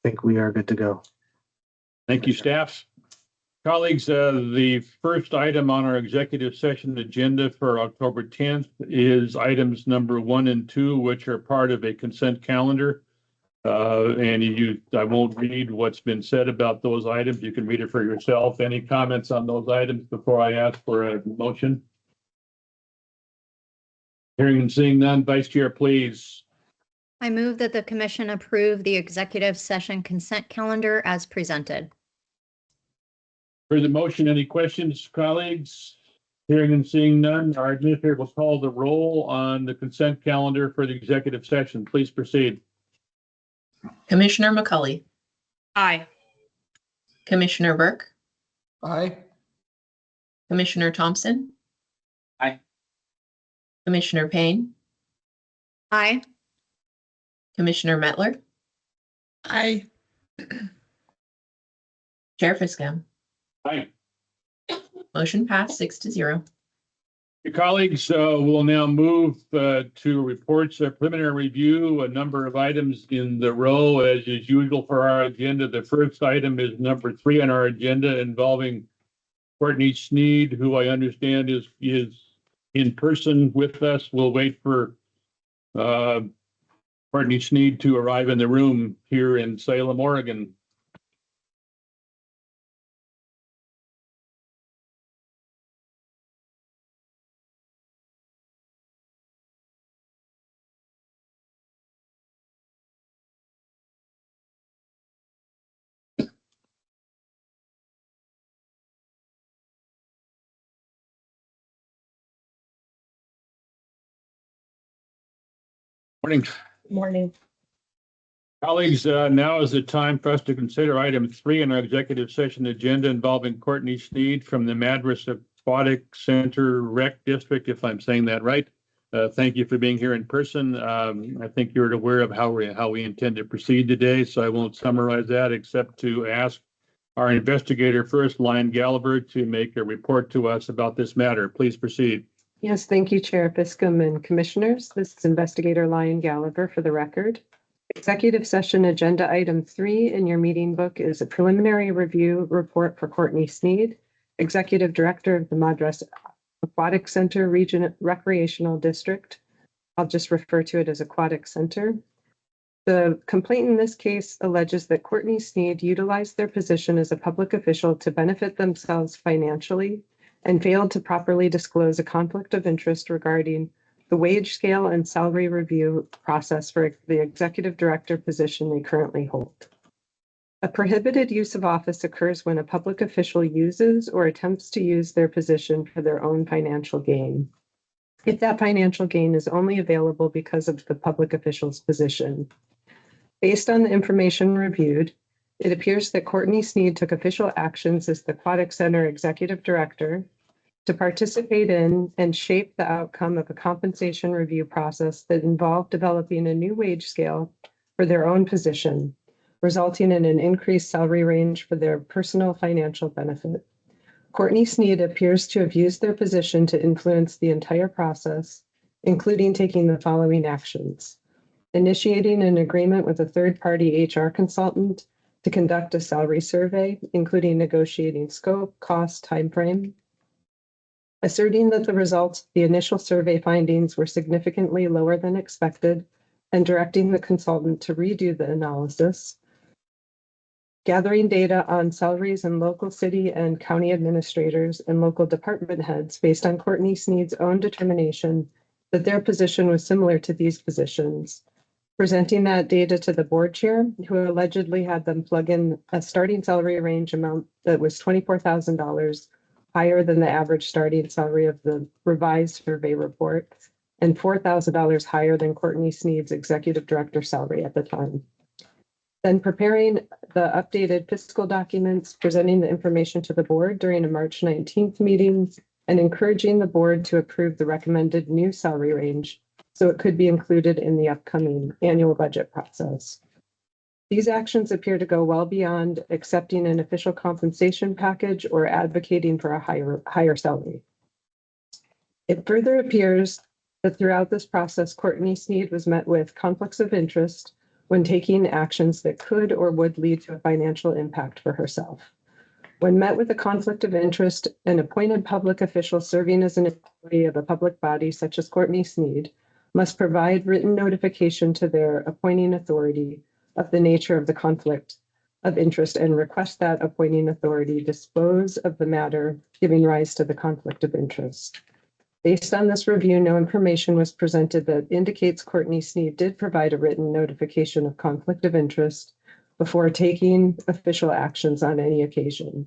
think we are good to go. Thank you, staff. Colleagues, the first item on our executive session agenda for October 10th is items number 1 and 2, which are part of a consent calendar. I won't read what's been said about those items. You can read it for yourself. Any comments on those items before I ask for a motion? Hearing and seeing none, Vice Chair, please. I move that the commission approve the executive session consent calendar as presented. For the motion, any questions, colleagues? Hearing and seeing none, our administrator will call the roll on the consent calendar for the executive session. Please proceed. Commissioner McCulley, Aye. Commissioner Burke, Aye. Commissioner Thompson. Aye. Commissioner Payne, Aye. Commissioner Mettler, Aye. Chair Fiskam. Aye. Motion passed 6-0. Your colleagues, will now move to reports, a preliminary review, a number of items in the row as is usual for our agenda. The first item is number 3 on our agenda involving Courtney Sneed, who I understand is in person with us. We'll wait for Courtney Sneed to arrive in the room here in Salem, Oregon. Morning. Morning. Colleagues, now is the time for us to consider item 3 on our executive session agenda involving Courtney Sneed from the Madras Aquatic Center Rec District, if I'm saying that right. Thank you for being here in person. I think you're aware of how we intend to proceed today, so I won't summarize that except to ask our investigator first, Lyon Gallagher, to make a report to us about this matter. Please proceed. Yes, thank you, Chair Fiskam and Commissioners. This is Investigator Lyon Gallagher for the record. Executive session agenda item 3 in your meeting book is a preliminary review report for Courtney Sneed, Executive Director of the Madras Aquatic Center Region Recreational District. I'll just refer to it as Aquatic Center. The complaint in this case alleges that Courtney Sneed utilized their position as a public official to benefit themselves financially and failed to properly disclose a conflict of interest regarding the wage scale and salary review process for the executive director position they currently hold. A prohibited use of office occurs when a public official uses or attempts to use their position for their own financial gain, if that financial gain is only available because of the public official's position. Based on the information reviewed, it appears that Courtney Sneed took official actions as the Aquatic Center Executive Director to participate in and shape the outcome of a compensation review process that involved developing a new wage scale for their own position, resulting in an increased salary range for their personal financial benefit. Courtney Sneed appears to have used their position to influence the entire process, including taking the following actions: initiating an agreement with a third-party HR consultant to conduct a salary survey, including negotiating scope, cost, timeframe, asserting that the results of the initial survey findings were significantly lower than expected and directing the consultant to redo the analysis, gathering data on salaries and local city and county administrators and local department heads based on Courtney Sneed's own determination that their position was similar to these positions, presenting that data to the board chair, who allegedly had them plug in a starting salary range amount that was $24,000 higher than the average starting salary of the revised survey report and $4,000 higher than Courtney Sneed's executive director salary at the time. Then preparing the updated fiscal documents, presenting the information to the board during a March 19th meeting, and encouraging the board to approve the recommended new salary range so it could be included in the upcoming annual budget process. These actions appear to go well beyond accepting an official compensation package or advocating for a higher salary. It further appears that throughout this process, Courtney Sneed was met with conflicts of interest when taking actions that could or would lead to a financial impact for herself. When met with a conflict of interest, an appointed public official serving as an employee of a public body such as Courtney Sneed must provide written notification to their appointing authority of the nature of the conflict of interest and request that appointing authority dispose of the matter giving rise to the conflict of interest. Based on this review, no information was presented that indicates Courtney Sneed did provide a written notification of conflict of interest before taking official actions on any occasion.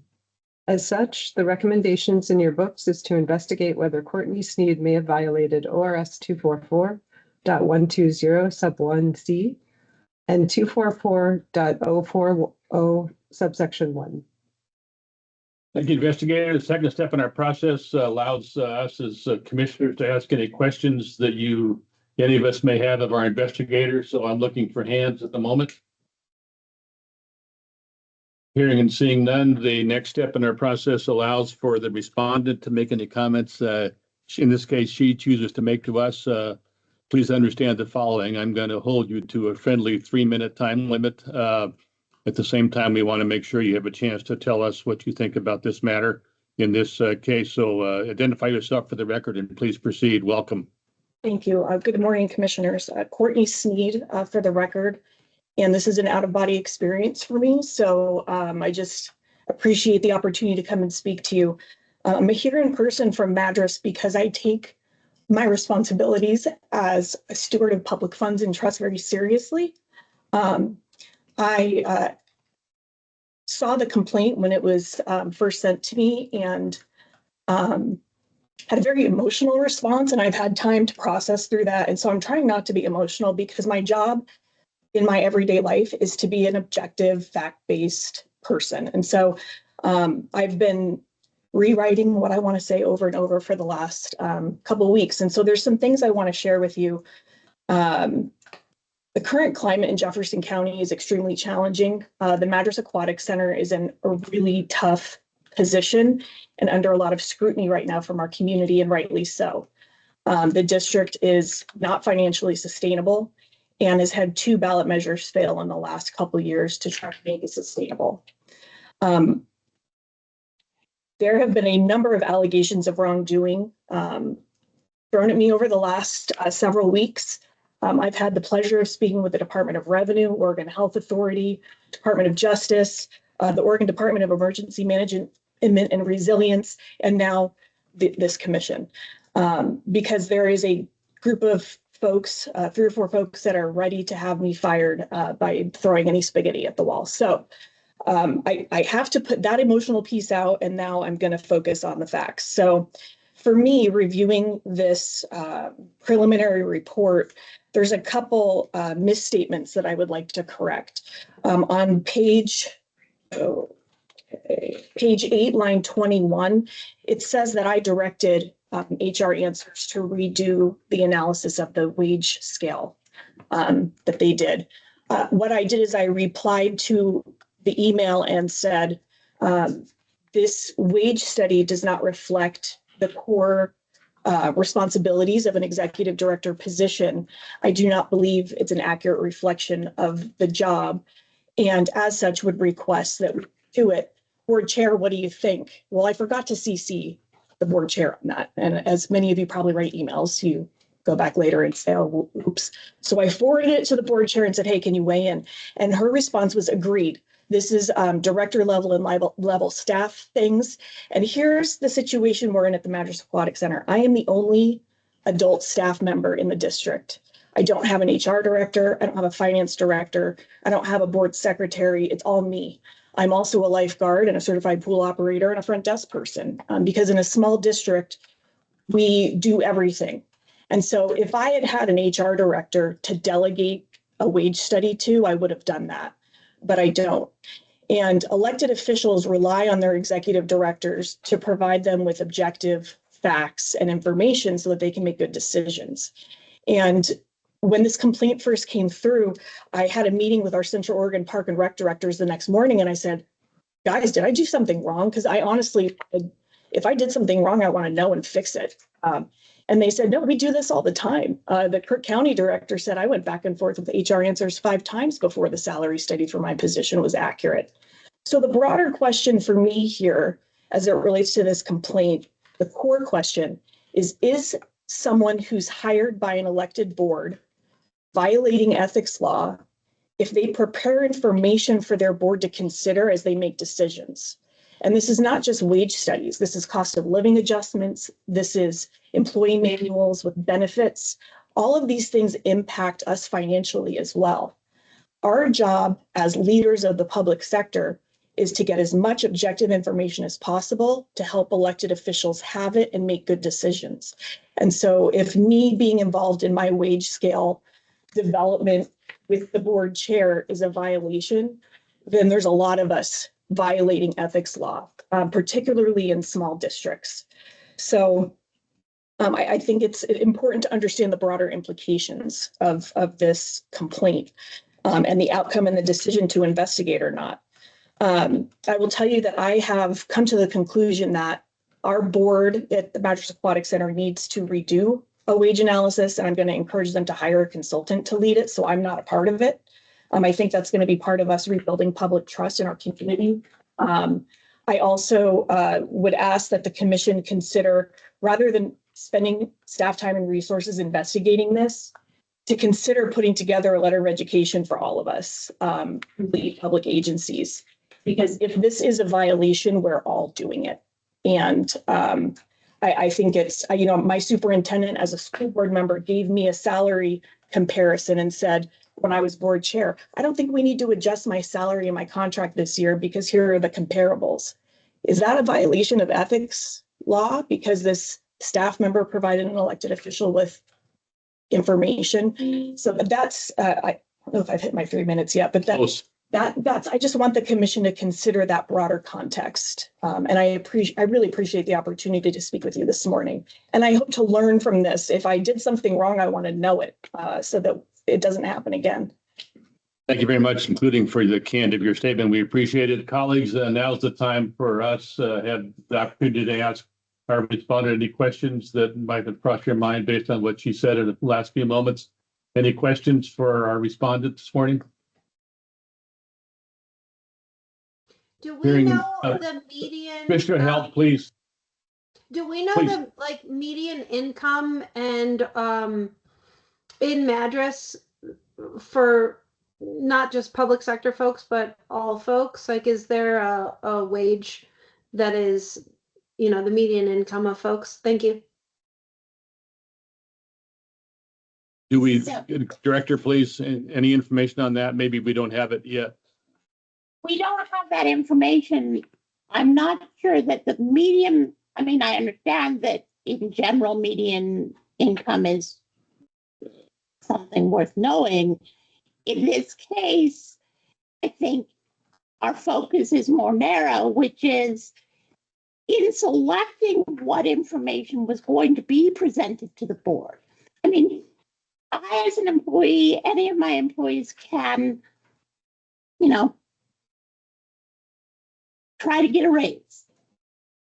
As such, the recommendations in your books is to investigate whether Courtney Sneed may have violated ORS 244.120 sub 1C and 244.040 subsection 1. Thank you, investigator. The second step in our process allows us as commissioners to ask any questions that any of us may have of our investigators. So I'm looking for hands at the moment. Hearing and seeing none, the next step in our process allows for the respondent to make any comments. In this case, she chooses to make to us. Please understand the following. I'm going to hold you to a friendly 3-minute time limit. At the same time, we want to make sure you have a chance to tell us what you think about this matter in this case. So identify yourself for the record and please proceed. Welcome. Thank you. Good morning, commissioners. Courtney Sneed, for the record. And this is an out-of-body experience for me. So I just appreciate the opportunity to come and speak to you. I'm here in person from Madras because I take my responsibilities as a steward of public funds and trust very seriously. I saw the complaint when it was first sent to me and had a very emotional response, and I've had time to process through that. And so I'm trying not to be emotional because my job in my everyday life is to be an objective, fact-based person. And so I've been rewriting what I want to say over and over for the last couple of weeks. And so there's some things I want to share with you. The current climate in Jefferson County is extremely challenging. The Madras Aquatic Center is in a really tough position and under a lot of scrutiny right now from our community, and rightly so. The district is not financially sustainable and has had 2 ballot measures fail in the last couple of years to try to make it sustainable. There have been a number of allegations of wrongdoing thrown at me over the last several weeks. I've had the pleasure of speaking with the Department of Revenue, Oregon Health Authority, Department of Justice, the Oregon Department of Emergency Management and Resilience, and now this commission, because there is a group of folks, 3 or 4 folks that are ready to have me fired by throwing any spaghetti at the wall. So I have to put that emotional piece out, and now I'm going to focus on the facts. So for me, reviewing this preliminary report, there's a couple misstatements that I would like to correct. On page 8, line 21, it says that I directed HR Answers to redo the analysis of the wage scale that they did. What I did is I replied to the email and said, this wage study does not reflect the core responsibilities of an executive director position. I do not believe it's an accurate reflection of the job, and as such would request that we do it. Board chair, what do you think? Well, I forgot to CC the board chair on that. And as many of you probably write emails, you go back later and say, oh, oops. So I forwarded it to the board chair and said, hey, can you weigh in? And her response was agreed. This is director level and level staff things. And here's the situation we're in at the Madras Aquatic Center. I am the only adult staff member in the district. I don't have an HR director. I don't have a finance director. I don't have a board secretary. It's all me. I'm also a lifeguard and a certified pool operator and a front desk person, because in a small district, we do everything. And so if I had had an HR director to delegate a wage study to, I would have done that, but I don't. And elected officials rely on their executive directors to provide them with objective facts and information so that they can make good decisions. And when this complaint first came through, I had a meeting with our Central Oregon Park and Rec directors the next morning, and I said, guys, did I do something wrong? Because I honestly, if I did something wrong, I want to know and fix it. And they said, no, we do this all the time. The Kirk County director said, I went back and forth with HR Answers 5 times before the salary study for my position was accurate. So the broader question for me here, as it relates to this complaint, the core question is someone who's hired by an elected board violating ethics law if they prepare information for their board to consider as they make decisions? And this is not just wage studies. This is cost of living adjustments. This is employee manuals with benefits. All of these things impact us financially as well. Our job as leaders of the public sector is to get as much objective information as possible to help elected officials have it and make good decisions. And so if me being involved in my wage scale development with the board chair is a violation, then there's a lot of us violating ethics law, particularly in small districts. So I think it's important to understand the broader implications of this complaint and the outcome and the decision to investigate or not. I will tell you that I have come to the conclusion that our board at the Madras Aquatic Center needs to redo a wage analysis, and I'm going to encourage them to hire a consultant to lead it, so I'm not a part of it. I think that's going to be part of us rebuilding public trust in our community. I also would ask that the commission consider, rather than spending staff time and resources investigating this, to consider putting together a letter of education for all of us, lead public agencies. Because if this is a violation, we're all doing it. And I think it's, my superintendent as a school board member gave me a salary comparison and said, when I was board chair, I don't think we need to adjust my salary and my contract this year because here are the comparables. Is that a violation of ethics law because this staff member provided an elected official with information? So that's, I don't know if I've hit my 3 minutes yet, but that's, I just want the commission to consider that broader context. And I really appreciate the opportunity to speak with you this morning. And I hope to learn from this. If I did something wrong, I want to know it so that it doesn't happen again. Thank you very much, including for the candor of your statement. We appreciate it. Colleagues, now's the time for us to have the opportunity to ask our respondent any questions that might have crossed your mind based on what she said in the last few moments. Any questions for our respondent this morning? Do we Hearing, know the median? Commissioner, help, please. Do we know Please. the median income and in Madras for not just public sector folks, but all folks? Like, is there a wage that is, the median income of folks? Thank you. Do we, Director, please, any information on that? Maybe we don't have it yet. We don't have that information. I'm not sure that the median, I understand that in general, median income is something worth knowing. In this case, I think our focus is more narrow, which is in selecting what information was going to be presented to the board. I, as an employee, any of my employees can, try to get a raise.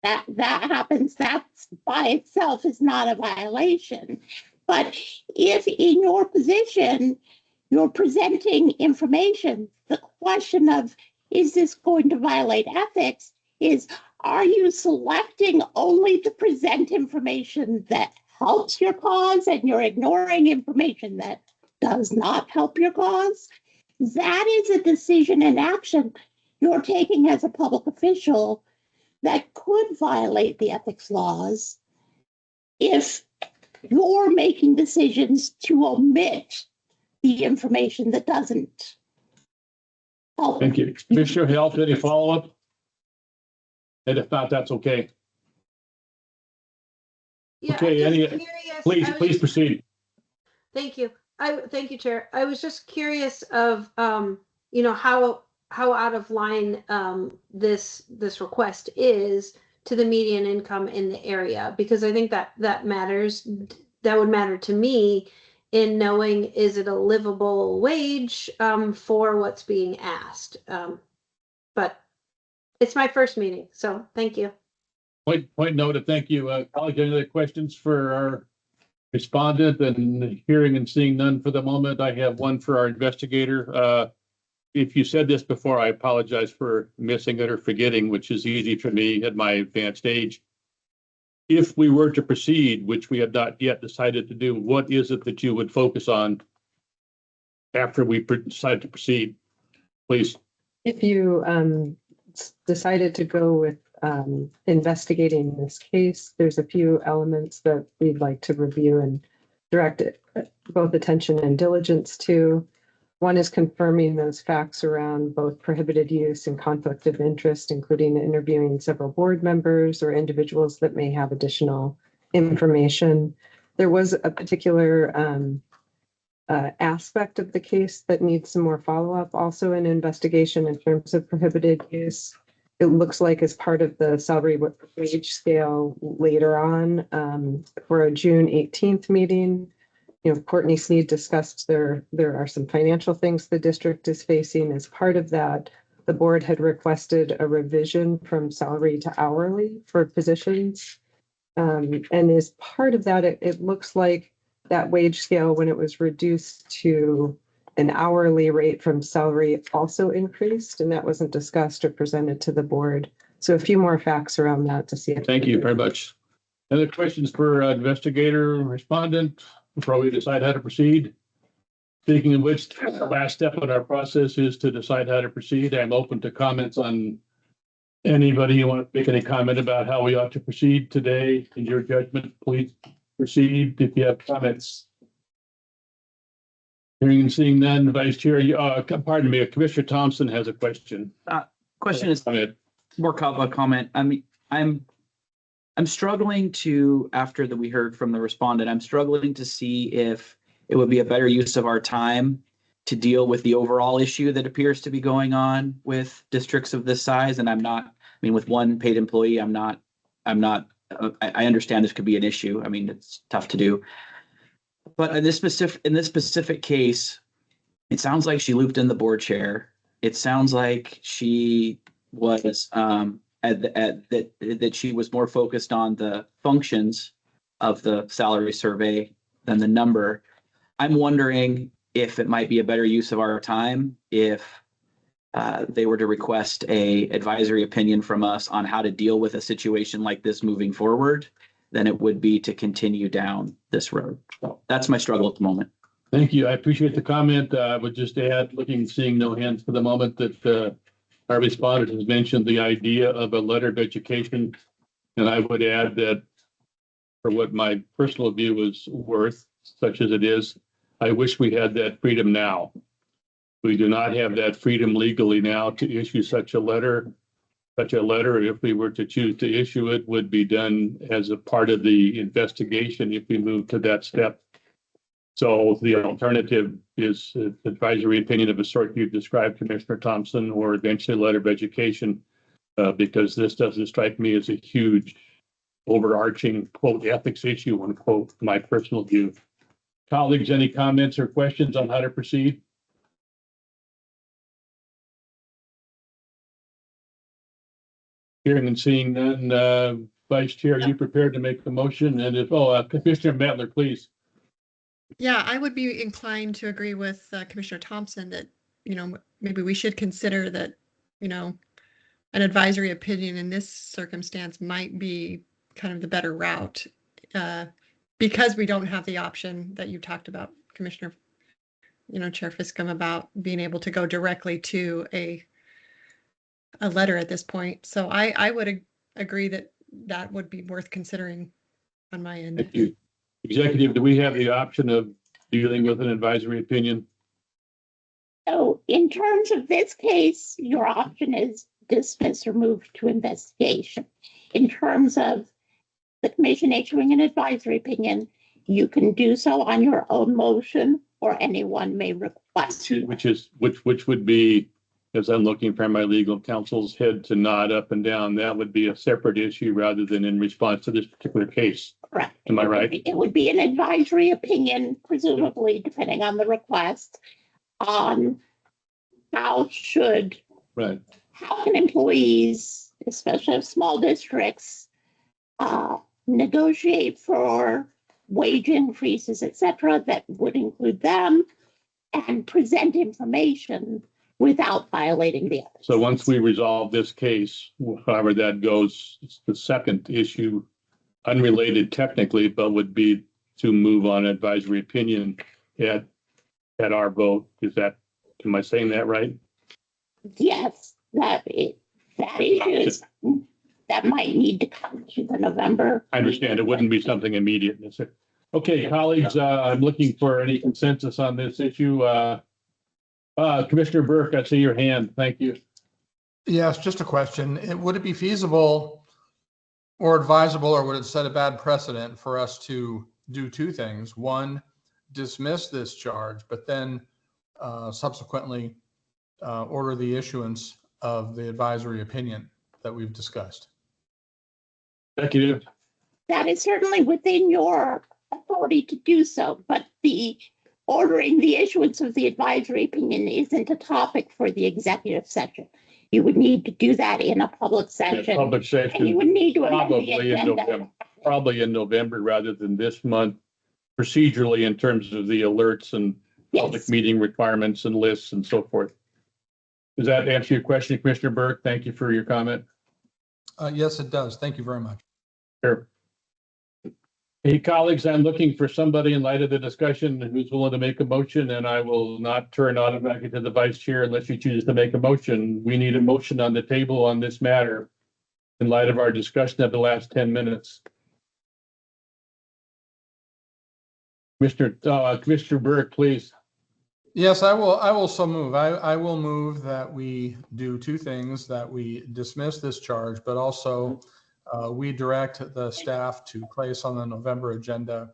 That happens. That's by itself is not a violation. But if in your position, you're presenting information, the question of, is this going to violate ethics is, are you selecting only to present information that helps your cause and you're ignoring information that does not help your cause? That is a decision and action you're taking as a public official that could violate the ethics laws if you're making decisions to omit the information that doesn't help. Thank you. Commissioner Health, any follow-up? And if not, that's okay. Yeah, Okay, I'm just any, curious. please proceed. Thank you. Thank you, Chair. I was just curious of, how out of line this request is to the median income in the area, because I think that matters. That would matter to me in knowing, is it a livable wage for what's being asked? But it's my first meeting, so thank you. Point noted. Thank you. Colleagues, any other questions for our respondent, and hearing and seeing none for the moment, I have one for our investigator. If you said this before, I apologize for missing it or forgetting, which is easy for me at my advanced age. If we were to proceed, which we have not yet decided to do, what is it that you would focus on after we decide to proceed? Please. If you decided to go with investigating this case, there's a few elements that we'd like to review and direct both attention and diligence to. One is confirming those facts around both prohibited use and conflict of interest, including interviewing several board members or individuals that may have additional information. There was a particular aspect of the case that needs some more follow-up, also an investigation in terms of prohibited use. It looks like as part of the salary wage scale later on for a June 18th meeting, Courtney Sneed discussed there are some financial things the district is facing. As part of that, the board had requested a revision from salary to hourly for positions. And as part of that, it looks like that wage scale, when it was reduced to an hourly rate from salary, also increased, and that wasn't discussed or presented to the board. So a few more facts around that to see if. Thank you very much. Other questions for investigator respondent before we decide how to proceed? Speaking of which, the last step in our process is to decide how to proceed. I'm open to comments on anybody who want to make any comment about how we ought to proceed today. In your judgment, please proceed if you have comments. Hearing and seeing none, Vice Chair, pardon me, Commissioner Thompson has a question. Question is more of a comment. I mean, I'm struggling to, after that we heard from the respondent, I'm struggling to see if it would be a better use of our time to deal with the overall issue that appears to be going on with districts of this size. And with one paid employee, I understand this could be an issue. I mean, it's tough to do. But in this specific case, it sounds like she looped in the board chair. It sounds like she was that she was more focused on the functions of the salary survey than the number. I'm wondering if it might be a better use of our time if they were to request a advisory opinion from us on how to deal with a situation like this moving forward than it would be to continue down this road. So that's my struggle at the moment. Thank you. I appreciate the comment. I would just add, seeing no hands for the moment, that our respondent has mentioned the idea of a letter of education. And I would add that for what my personal view is worth, such as it is, I wish we had that freedom now. We do not have that freedom legally now to issue such a letter. Such a letter, if we were to choose to issue it, would be done as a part of the investigation if we move to that step. So the alternative is advisory opinion of a sort you've described, Commissioner Thompson, or eventually a letter of education, because this doesn't strike me as a huge overarching, quote, ethics issue, unquote, my personal view. Colleagues, any comments or questions on how to proceed? Hearing and seeing none, Vice Chair, are you prepared to make the motion? And if, Commissioner Mettler, please. Yeah, I would be inclined to agree with Commissioner Thompson that, maybe we should consider that, an advisory opinion in this circumstance might be kind of the better route because we don't have the option that you talked about, Commissioner, Chair Fiscom, about being able to go directly to a letter at this point. So I would agree that would be worth considering on my end. Thank you. Executive, do we have the option of dealing with an advisory opinion? So in terms of this case, your option is dismiss or move to investigation. In terms of the commission issuing an advisory opinion, you can do so on your own motion or anyone may request. Which would be, as I'm looking for my legal counsel's head to nod up and down, that would be a separate issue rather than in response to this particular case. Correct. Am I right? It would be an advisory opinion, presumably, depending on the request, on how can employees, especially of small districts, negotiate for wage increases, et cetera, that would include them, and present information without violating the others. So once we resolve this case, however that goes, it's the second issue, unrelated technically, but would be to move on advisory opinion at our vote. Am I saying that right? Yes, that is, that might need to come to the November. I understand it wouldn't be something immediate. Is it? Okay, colleagues, I'm looking for any consensus on this issue. Commissioner Burke, I see your hand. Thank you. Yes, just a question. Would it be feasible or advisable, or would it set a bad precedent for us to do two things? One, dismiss this charge, but then subsequently order the issuance of the advisory opinion that we've discussed? Executive. That is certainly within your authority to do so, but the ordering the issuance of the advisory opinion isn't a topic for the executive session. You would need to do that in a public session. Public And you would session, need to amend the probably agenda. in November rather than this month, procedurally in terms of the alerts and public Yes. meeting requirements and lists and so forth. Does that answer your question, Commissioner Burke? Thank you for your comment. Yes, it does. Thank you very much. Sure. Hey, colleagues, I'm looking for somebody in light of the discussion who's willing to make a motion, and I will not turn automatically to the vice chair unless you choose to make a motion. We need a motion on the table on this matter in light of our discussion of the last 10 minutes. Commissioner Burke, please. Yes, I will so move. I will move that we do two things, that we dismiss this charge, but also we direct the staff to place on the November agenda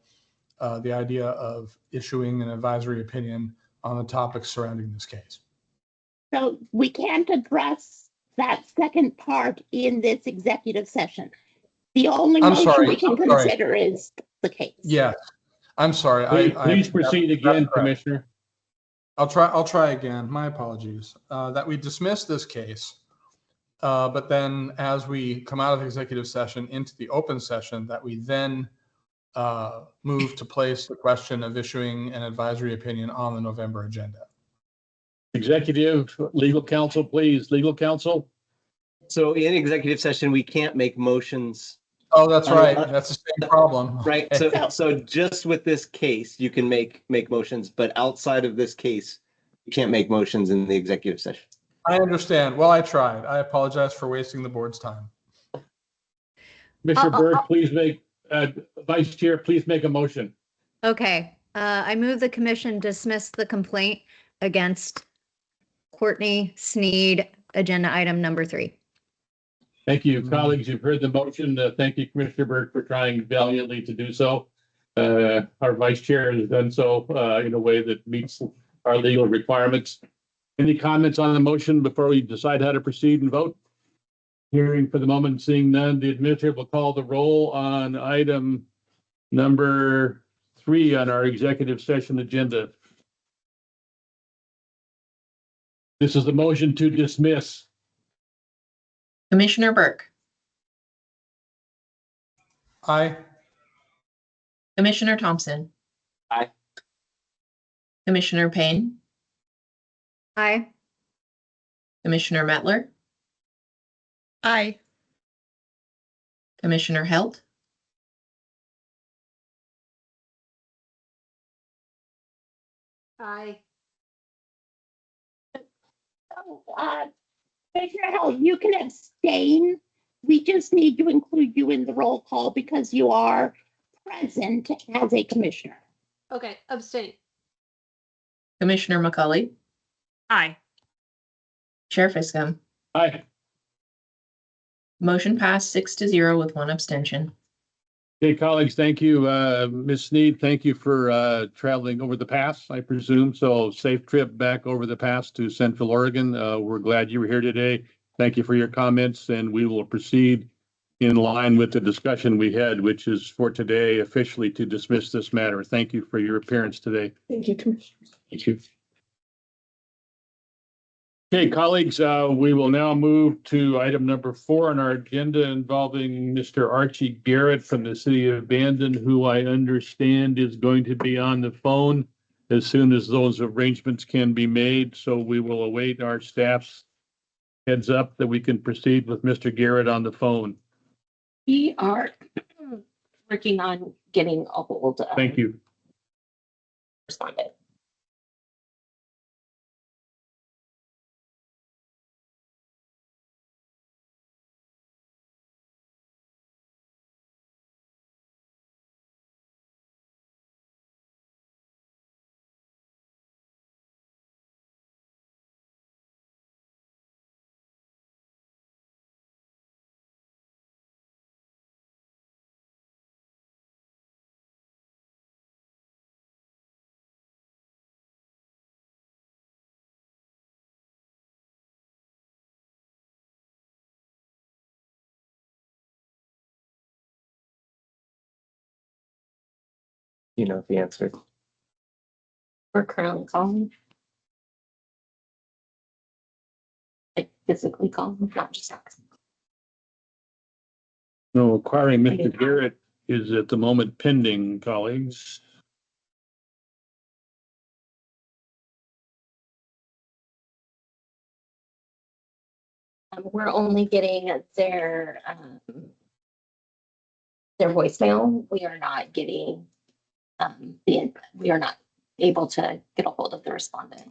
the idea of issuing an advisory opinion on the topics surrounding this case. So we can't address that second part in this executive session. The only motion we can consider is the case. Yeah, I'm sorry. Please proceed again, Commissioner. I'll try again. My apologies. That we dismiss this case, but then as we come out of executive session into the open session, that we then move to place the question of issuing an advisory opinion on the November agenda. Executive, legal counsel, please. Legal counsel. So in executive session, we can't make motions. Oh, that's right. That's the same problem. Right. So just with this case, you can make motions, but outside of this case, you can't make motions in the executive session. I understand. Well, I tried. I apologize for wasting the board's time. Commissioner Burke, please make, Vice Chair, please make a motion. Okay, I move the commission dismiss the complaint against Courtney Sneed, agenda item number 3. Thank you, colleagues. You've heard the motion. Thank you, Commissioner Burke, for trying valiantly to do so. Our Vice Chair has done so in a way that meets our legal requirements. Any comments on the motion before we decide how to proceed and vote? Hearing for the moment, seeing none, the administrator will call the roll on item number 3 on our executive session agenda. This is the motion to dismiss. Commissioner Burke, Aye. Commissioner Thompson. Aye. Commissioner Payne, Aye. Commissioner Mettler, Aye. Commissioner Helt, Aye. So, Commissioner Held, you can abstain. We just need to include you in the roll call because you are present as a commissioner. Okay, abstain. Commissioner McCauley, Aye. Chair Fiscom. Aye. Motion passed 6-0 with 1 abstention. Okay, colleagues, thank you. Ms. Sneed, thank you for traveling over the pass, I presume. So safe trip back over the pass to Central Oregon. We're glad you were here today. Thank you for your comments, and we will proceed in line with the discussion we had, which is for today officially to dismiss this matter. Thank you for your appearance today. Thank you, Commissioners. Thank you. Okay, colleagues, we will now move to item number 4 on our agenda involving Mr. Archie Garrett from the city of Bandon, who I understand is going to be on the phone as soon as those arrangements can be made. So we will await our staff's heads up that we can proceed with Mr. Garrett on the phone. We are working on getting a hold of. Thank you. Respondent. You know the answer. We're currently calling. Like physically calling, not just texting. No, acquiring Mr. Garrett is at the moment pending, colleagues. We're only getting their voicemail. We are not getting we are not able to get a hold of the respondent.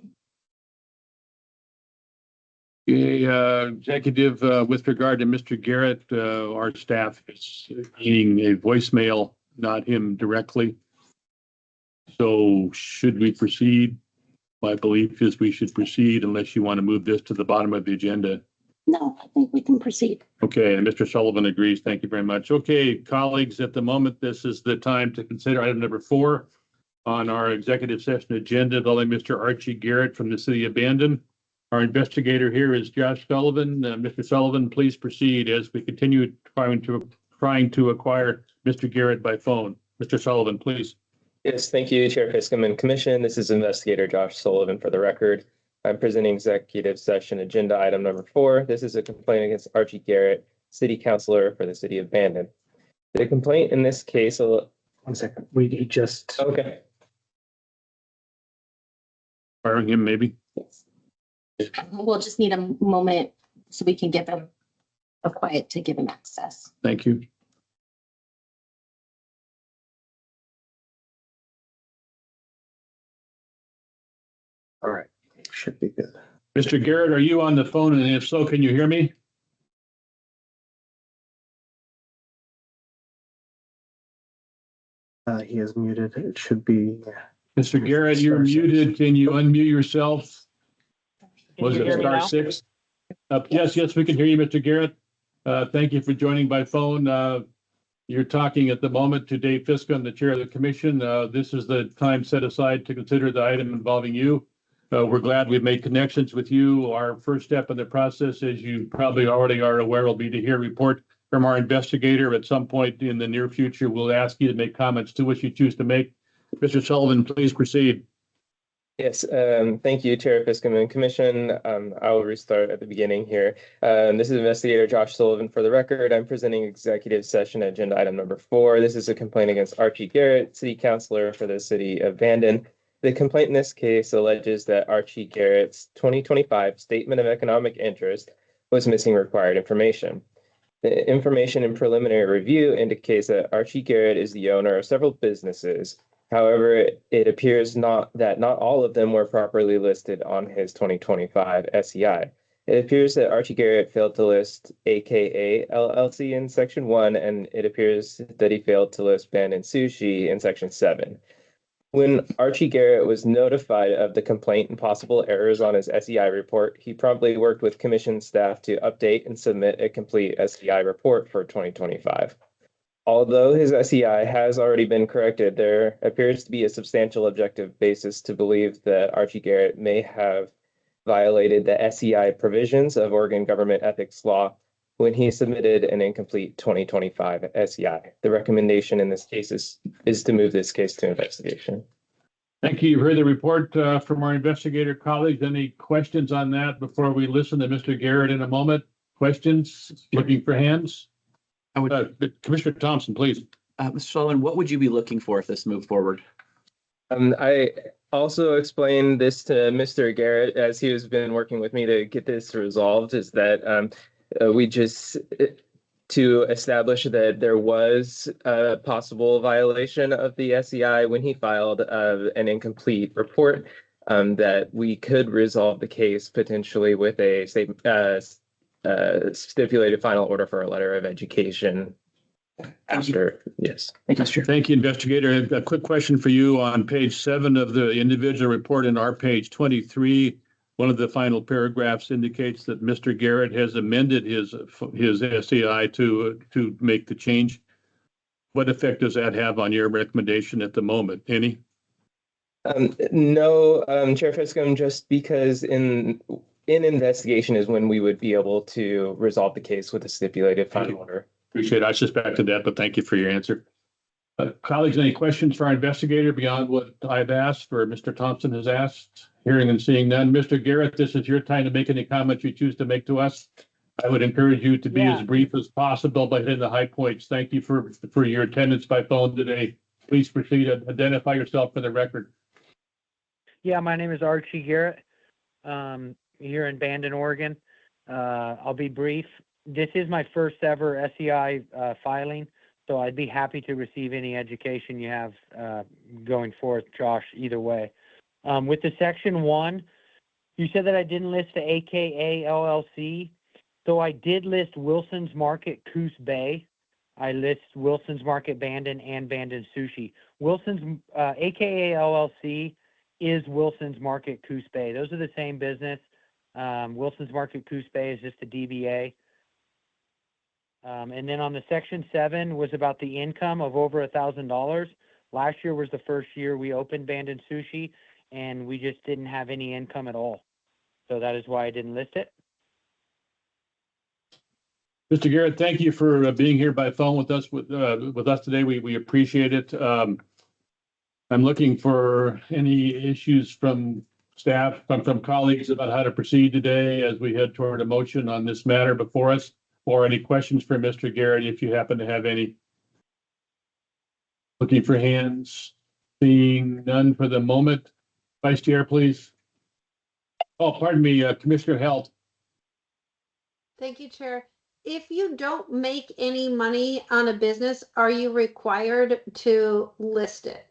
Executive, with regard to Mr. Garrett, our staff is getting a voicemail, not him directly. So should we proceed? My belief is we should proceed unless you want to move this to the bottom of the agenda. No, I think we can proceed. Okay, and Mr. Sullivan agrees. Thank you very much. Okay, colleagues, at the moment, this is the time to consider item number 4 on our executive session agenda involving Mr. Archie Garrett from the city of Bandon. Our investigator here is Josh Sullivan. Mr. Sullivan, please proceed as we continue trying to acquire Mr. Garrett by phone. Mr. Sullivan, please. Yes, thank you, Chair Piscom and Commission. This is Investigator Josh Sullivan for the record. I'm presenting executive session agenda item number 4. This is a complaint against Archie Garrett, city councilor for the city of Bandon. The complaint in this case. 1 second. We just. Okay. Firing him, maybe. Yes. We'll just need a moment so we can give him a quiet to give him access. Thank you. All right. Should be good. Mr. Garrett, are you on the phone? And if so, can you hear me? He is muted. It should be. Mr. Garrett, you're muted. Can you unmute yourself? Was it *6? Yes, we can hear you, Mr. Garrett. Thank you for joining by phone. You're talking at the moment to Dave Fiscom, the chair of the commission. This is the time set aside to consider the item involving you. We're glad we've made connections with you. Our first step in the process, as you probably already are aware, will be to hear a report from our investigator. At some point in the near future, we'll ask you to make comments to what you choose to make. Mr. Sullivan, please proceed. Yes, thank you, Chair Piscom and Commission. I will restart at the beginning here. This is Investigator Josh Sullivan for the record. I'm presenting executive session agenda item number 4. This is a complaint against Archie Garrett, city councilor for the city of Bandon. The complaint in this case alleges that Archie Garrett's 2025 Statement of Economic Interest was missing required information. The information in preliminary review indicates that Archie Garrett is the owner of several businesses. However, it appears that not all of them were properly listed on his 2025 SEI. It appears that Archie Garrett failed to list AKA LLC in Section 1, and it appears that he failed to list Bandon Sushi in Section 7. When Archie Garrett was notified of the complaint and possible errors on his SEI report, he promptly worked with commission staff to update and submit a complete SEI report for 2025. Although his SEI has already been corrected, there appears to be a substantial objective basis to believe that Archie Garrett may have violated the SEI provisions of Oregon government ethics law when he submitted an incomplete 2025 SEI. The recommendation in this case is to move this case to investigation. Thank you. You've heard the report from our investigator colleagues. Any questions on that before we listen to Mr. Garrett in a moment? Questions? Looking for hands? I would, Commissioner Thompson, please. Mr. Sullivan, what would you be looking for if this moved forward? I also explained this to Mr. Garrett as he has been working with me to get this resolved, is that we just to establish that there was a possible violation of the SEI when he filed an incomplete report, that we could resolve the case potentially with a stipulated final order for a letter of education after. Yes. Thank you, Mr. Chair. Thank you, investigator. A quick question for you on page 7 of the individual report in our page 23. One of the final paragraphs indicates that Mr. Garrett has amended his SEI to make the change. What effect does that have on your recommendation at the moment? Any? No, Chair Fiscum, just because in investigation is when we would be able to resolve the case with a stipulated final order. Appreciate it. I suspected that, but thank you for your answer. Colleagues, any questions for our investigator beyond what I've asked or Mr. Thompson has asked? Hearing and seeing none. Mr. Garrett, this is your time to make any comments you choose to make to us. I would encourage you to be as brief as possible, but hitting the high points. Thank you for your attendance by phone today. Please proceed to identify yourself for the record. Yeah, my name is Archie Garrett, here in Bandon, Oregon. I'll be brief. This is my first ever SEI filing, so I'd be happy to receive any education you have going forth, Josh, either way. With the section 1, you said that I didn't list the AKA LLC. So I did list Wilson's Market Coos Bay. I list Wilson's Market Bandon and Bandon Sushi. Wilson's AKA LLC is Wilson's Market Coos Bay. Those are the same business. Wilson's Market Coos Bay is just a DBA. And then on the section 7 was about the income of over $1,000. Last year was the first year we opened Bandon Sushi, and we just didn't have any income at all. So that is why I didn't list it. Mr. Garrett, thank you for being here by phone with us today. We appreciate it. I'm looking for any issues from staff, from colleagues about how to proceed today as we head toward a motion on this matter before us, or any questions for Mr. Garrett if you happen to have any. Looking for hands, seeing none for the moment. Vice Chair, please. Oh, pardon me, Commissioner Halt. Thank you, Chair. If you don't make any money on a business, are you required to list it?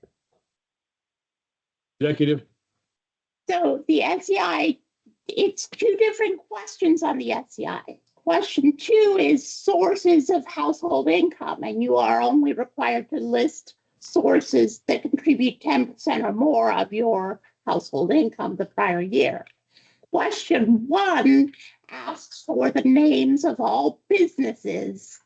Executive. So the SEI, it's 2 different questions on the SEI. Question 2 is sources of household income, and you are only required to list sources that contribute 10% or more of your household income the prior year. Question 1 asks for the names of all businesses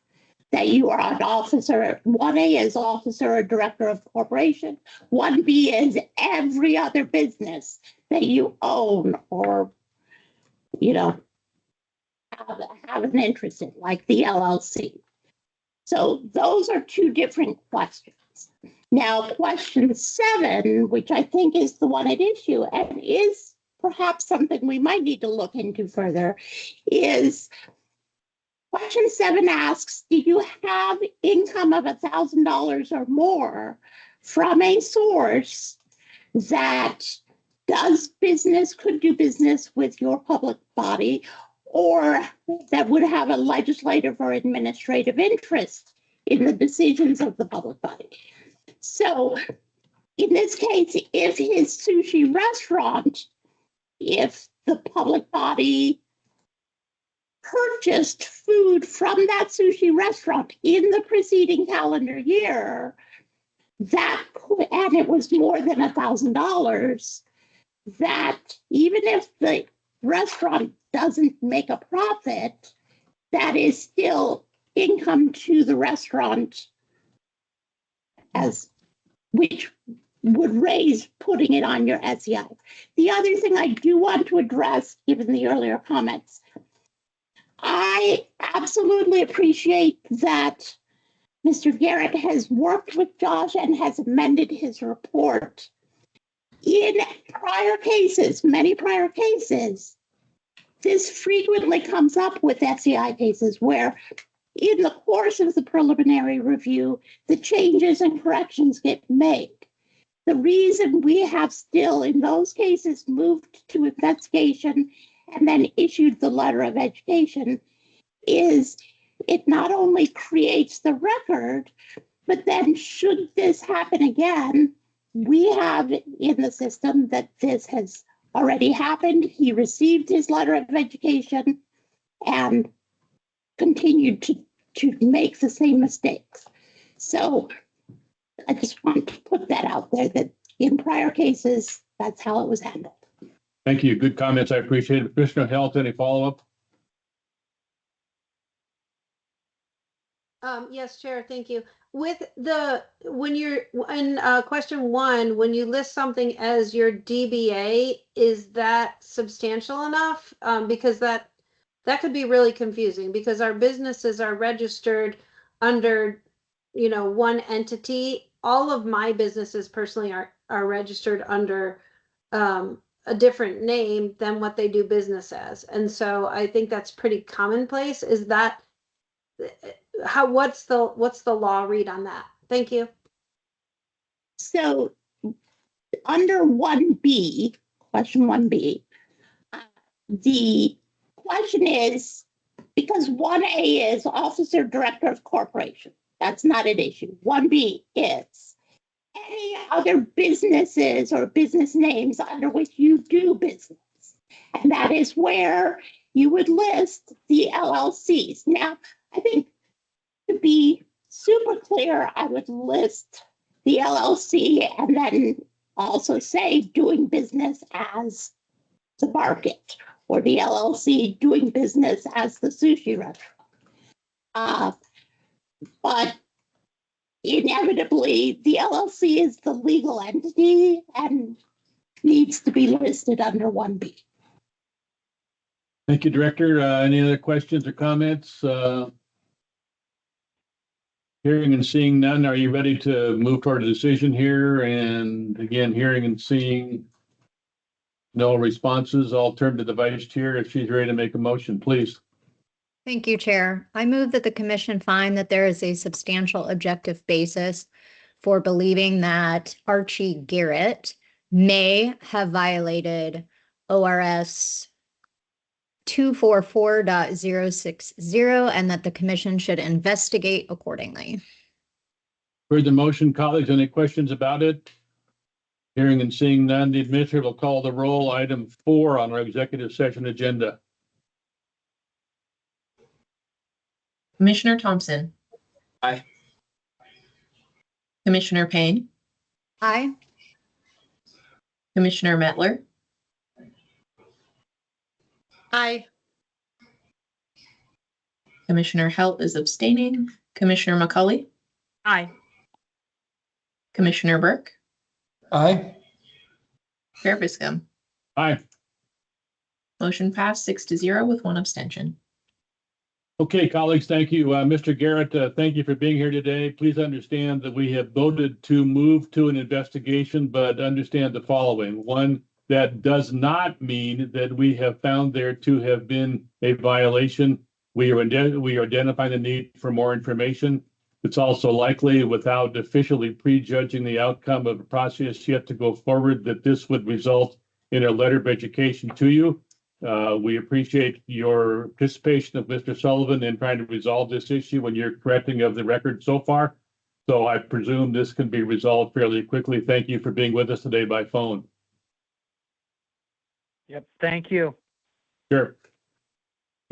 that you are an officer. 1A is officer or director of the corporation. 1B is every other business that you own or, have an interest in, like the LLC. So those are 2 different questions. Now, question 7, which I think is the one at issue and is perhaps something we might need to look into further, is question 7 asks, do you have income of $1,000 or more from a source that could do business with your public body, or that would have a legislative or administrative interest in the decisions of the public body? So in this case, if his sushi restaurant, if the public body purchased food from that sushi restaurant in the preceding calendar year, and it was more than $1,000, that even if the restaurant doesn't make a profit, that is still income to the restaurant, which would raise putting it on your SEI. The other thing I do want to address, given the earlier comments, I absolutely appreciate that Mr. Garrett has worked with Josh and has amended his report. in prior cases, many prior cases, this frequently comes up with SEI cases where in the course of the preliminary review, the changes and corrections get made. The reason we have still in those cases moved to investigation and then issued the letter of education is it not only creates the record, but then should this happen again, we have in the system that this has already happened. He received his letter of education and continued to make the same mistakes. So I just want to put that out there that in prior cases, that's how it was handled. Thank you. Good comments. I appreciate it. Commissioner Halt, any follow-up? Yes, Chair, thank you. With when you're in question 1, when you list something as your DBA, is that substantial enough? Because that could be really confusing because our businesses are registered under, one entity. All of my businesses personally are registered under a different name than what they do business as. And so I think that's pretty commonplace. Is that what's the law read on that? Thank you. So under 1B, question 1B, the question is, because 1A is officer director of corporation. That's not an issue. 1B is any other businesses or business names under which you do business. And that is where you would list the LLCs. Now, I think to be super clear, I would list the LLC and then also say doing business as the market or the LLC doing business as the sushi restaurant. But inevitably, the LLC is the legal entity and needs to be listed under 1B. Thank you, Director. Any other questions or comments? Hearing and seeing none, are you ready to move toward a decision here? And again, hearing and seeing no responses, I'll turn to the Vice Chair if she's ready to make a motion, please. Thank you, Chair. I move that the commission find that there is a substantial objective basis for believing that Archie Garrett may have violated ORS 244.060 and that the commission should investigate accordingly. Heard the motion, colleagues. Any questions about it? Hearing and seeing none, the administrator will call the roll. Item 4 on our executive session agenda. Commissioner Thompson. Aye. Commissioner Payne. Aye. Commissioner Mettler. Aye. Commissioner Halt is abstaining. Commissioner McCauley. Aye. Commissioner Burke. Aye. Chair Biscombe. Aye. Motion passed 6-0 with 1 abstention. Okay, colleagues, thank you. Mr. Garrett, thank you for being here today. Please understand that we have voted to move to an investigation, but understand the following. 1, that does not mean that we have found there to have been a violation. We are identifying the need for more information. It's also likely, without officially prejudging the outcome of the process yet to go forward, that this would result in a letter of education to you. We appreciate your participation of Mr. Sullivan in trying to resolve this issue and your correcting of the record so far. So I presume this can be resolved fairly quickly. Thank you for being with us today by phone. Yep, thank you. Sure.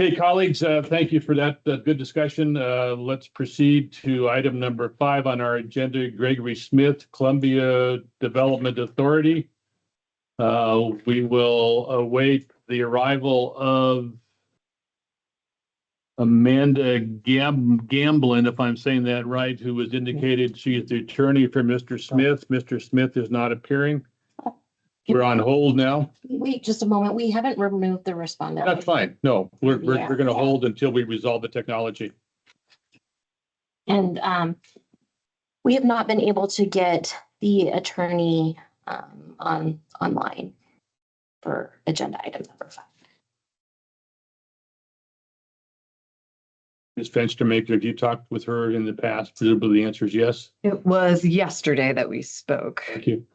Okay, colleagues, thank you for that good discussion. Let's proceed to item number 5 on our agenda. Gregory Smith, Columbia Development Authority. We will await the arrival of Amanda Gamblin, if I'm saying that right, who was indicated she is the attorney for Mr. Smith. Mr. Smith is not appearing. We're on hold now. Wait just a moment. We haven't removed the respondent. That's fine. No, we're going to Yeah. hold until we resolve the technology. And we have not been able to get the attorney online for agenda item number 5. Ms. Fenstermaker, have you talked with her in the past? Presumably the answer is yes. It was yesterday that we spoke. Thank you.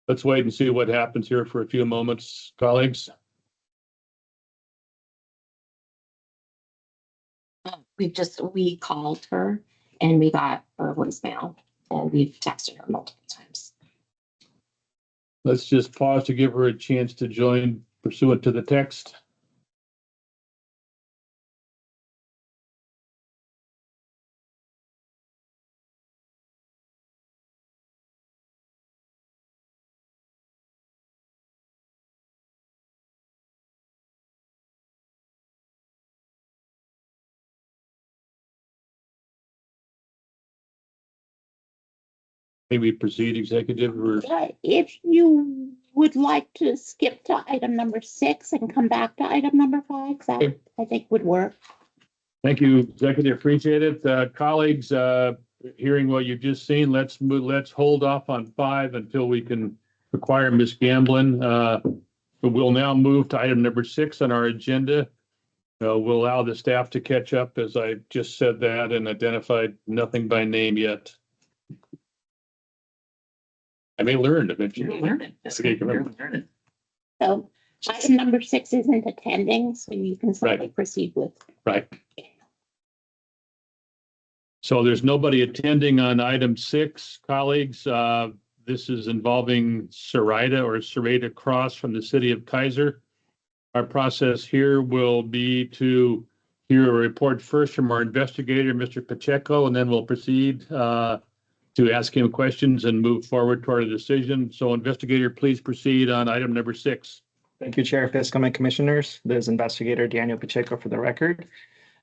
Let's wait and see what happens here for a few moments, colleagues. We called her and we got her voicemail and we've texted her multiple times. Let's just pause to give her a chance to join pursuant to the text. Maybe proceed, executive, or If you would like to skip to item number 6 and come back to item number 5, that Okay. I think would work. thank you, executive. Appreciate it. Colleagues, hearing what you've just seen, let's hold off on 5 until we can acquire Ms. Gamblin. But we'll now move to item number 6 on our agenda. We'll allow the staff to catch up as I just said that and identified nothing by name yet. I may learn eventually. You'll learn it. Okay, You'll learn it. So item number 6 isn't attending, so you can simply proceed with. Right. So there's nobody attending on item 6, colleagues. This is involving Sarita Cross from the city of Kaiser. Our process here will be to hear a report first from our investigator, Mr. Pacheco, and then we'll proceed to ask him questions and move forward toward a decision. So investigator, please proceed on item number 6. Thank you, Chair Fiscum and Commissioners. This is Investigator Daniel Pacheco for the record.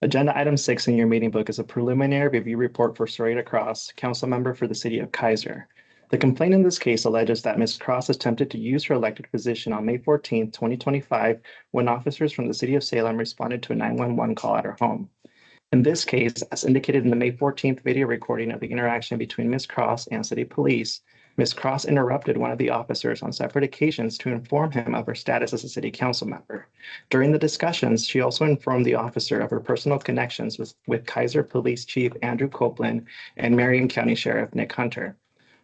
Agenda item 6 in your meeting book is a preliminary review report for Sarita Cross, council member for the city of Kaiser. The complaint in this case alleges that Ms. Cross attempted to use her elected position on May 14, 2025, when officers from the city of Salem responded to a 911 call at her home. In this case, as indicated in the May 14th video recording of the interaction between Ms. Cross and city police, Ms. Cross interrupted one of the officers on separate occasions to inform him of her status as a city council member. During the discussions, she also informed the officer of her personal connections with Kaiser Police Chief Andrew Copeland and Marion County Sheriff Nick Hunter.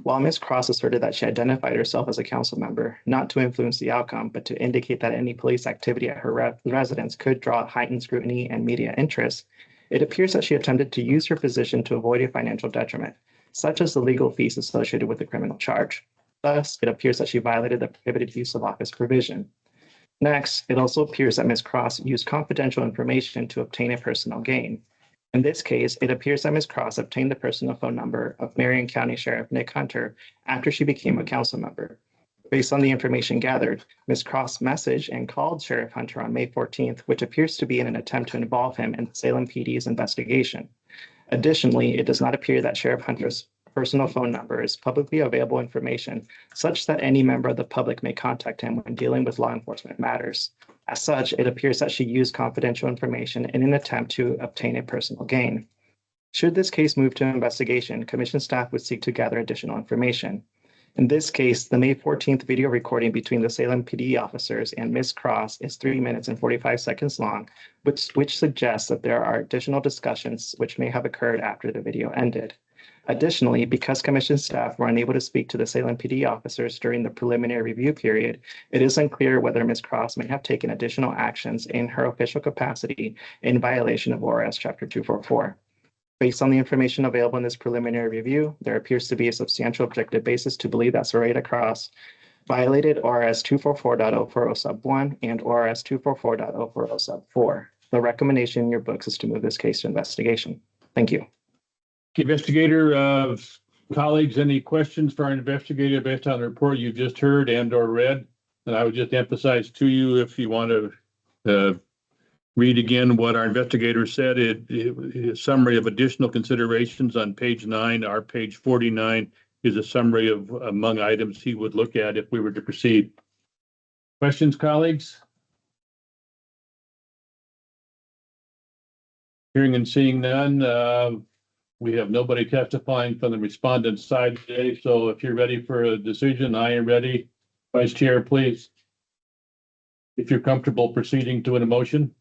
While Ms. Cross asserted that she identified herself as a council member, not to influence the outcome, but to indicate that any police activity at her residence could draw heightened scrutiny and media interest, it appears that she attempted to use her position to avoid a financial detriment, such as the legal fees associated with the criminal charge. Thus, it appears that she violated the prohibited use of office provision. Next, it also appears that Ms. Cross used confidential information to obtain a personal gain. In this case, it appears that Ms. Cross obtained the personal phone number of Marion County Sheriff Nick Hunter after she became a council member. Based on the information gathered, Ms. Cross messaged and called Sheriff Hunter on May 14th, which appears to be in an attempt to involve him in the Salem PD's investigation. Additionally, it does not appear that Sheriff Hunter's personal phone number is publicly available information such that any member of the public may contact him when dealing with law enforcement matters. As such, it appears that she used confidential information in an attempt to obtain a personal gain. Should this case move to investigation, Commission staff would seek to gather additional information. In this case, the May 14th video recording between the Salem PD officers and Ms. Cross is 3 minutes and 45 seconds long, which suggests that there are additional discussions which may have occurred after the video ended. Additionally, because Commission staff were unable to speak to the Salem PD officers during the preliminary review period, it is unclear whether Ms. Cross may have taken additional actions in her official capacity in violation of ORS Chapter 244. Based on the information available in this preliminary review, there appears to be a substantial objective basis to believe that Sarita Cross violated ORS 244.040 sub 1 and ORS 244.040 sub 4. The recommendation in your books is to move this case to investigation. Thank you. Investigator, colleagues, any questions for our investigator based on the report you've just heard and or read? And I would just emphasize to you, if you want to read again what our investigator said, a summary of additional considerations on page 9. Our page 49 is a summary of among items he would look at if we were to proceed. Questions, colleagues? Hearing and seeing none, We have nobody testifying from the respondent side today, so if you're ready for a decision, I am ready. Vice Chair, please. If you're comfortable proceeding to an motion.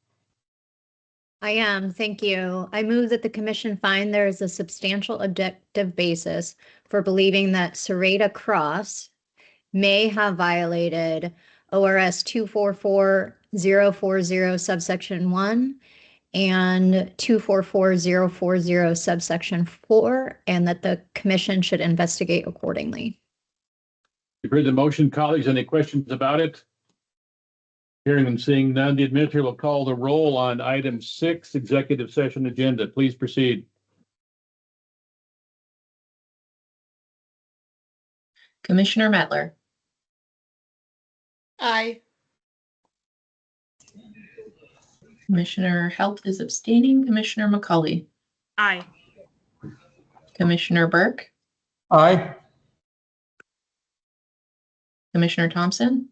I am, thank you. I move that the commission find there is a substantial objective basis for believing that Sereda Cross may have violated ORS 244-040 subsection 1 and 244-040 subsection 4, and that the commission should investigate accordingly. You've heard the motion, colleagues. Any questions about it? Hearing and seeing none, the administrator will call the roll on item 6, executive session agenda. Please proceed. Commissioner Mettler, Aye. Commissioner Halt is abstaining. Commissioner McCauley, Aye. Commissioner Burke, Aye. Commissioner Thompson.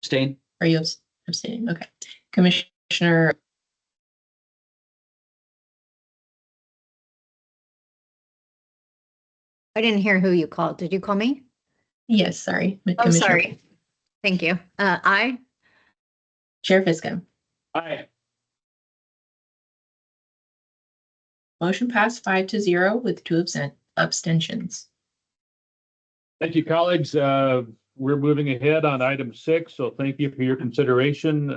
Abstain. Are you abstaining? Okay. Commissioner, I didn't hear who you called. Did you call me? yes, sorry. Oh, Commissioner- sorry. Thank you. Aye. Chair Fiscom. Aye. Motion passed 5-0 with 2 abstentions. Thank you, colleagues. We're moving ahead on item 6, so thank you for your consideration.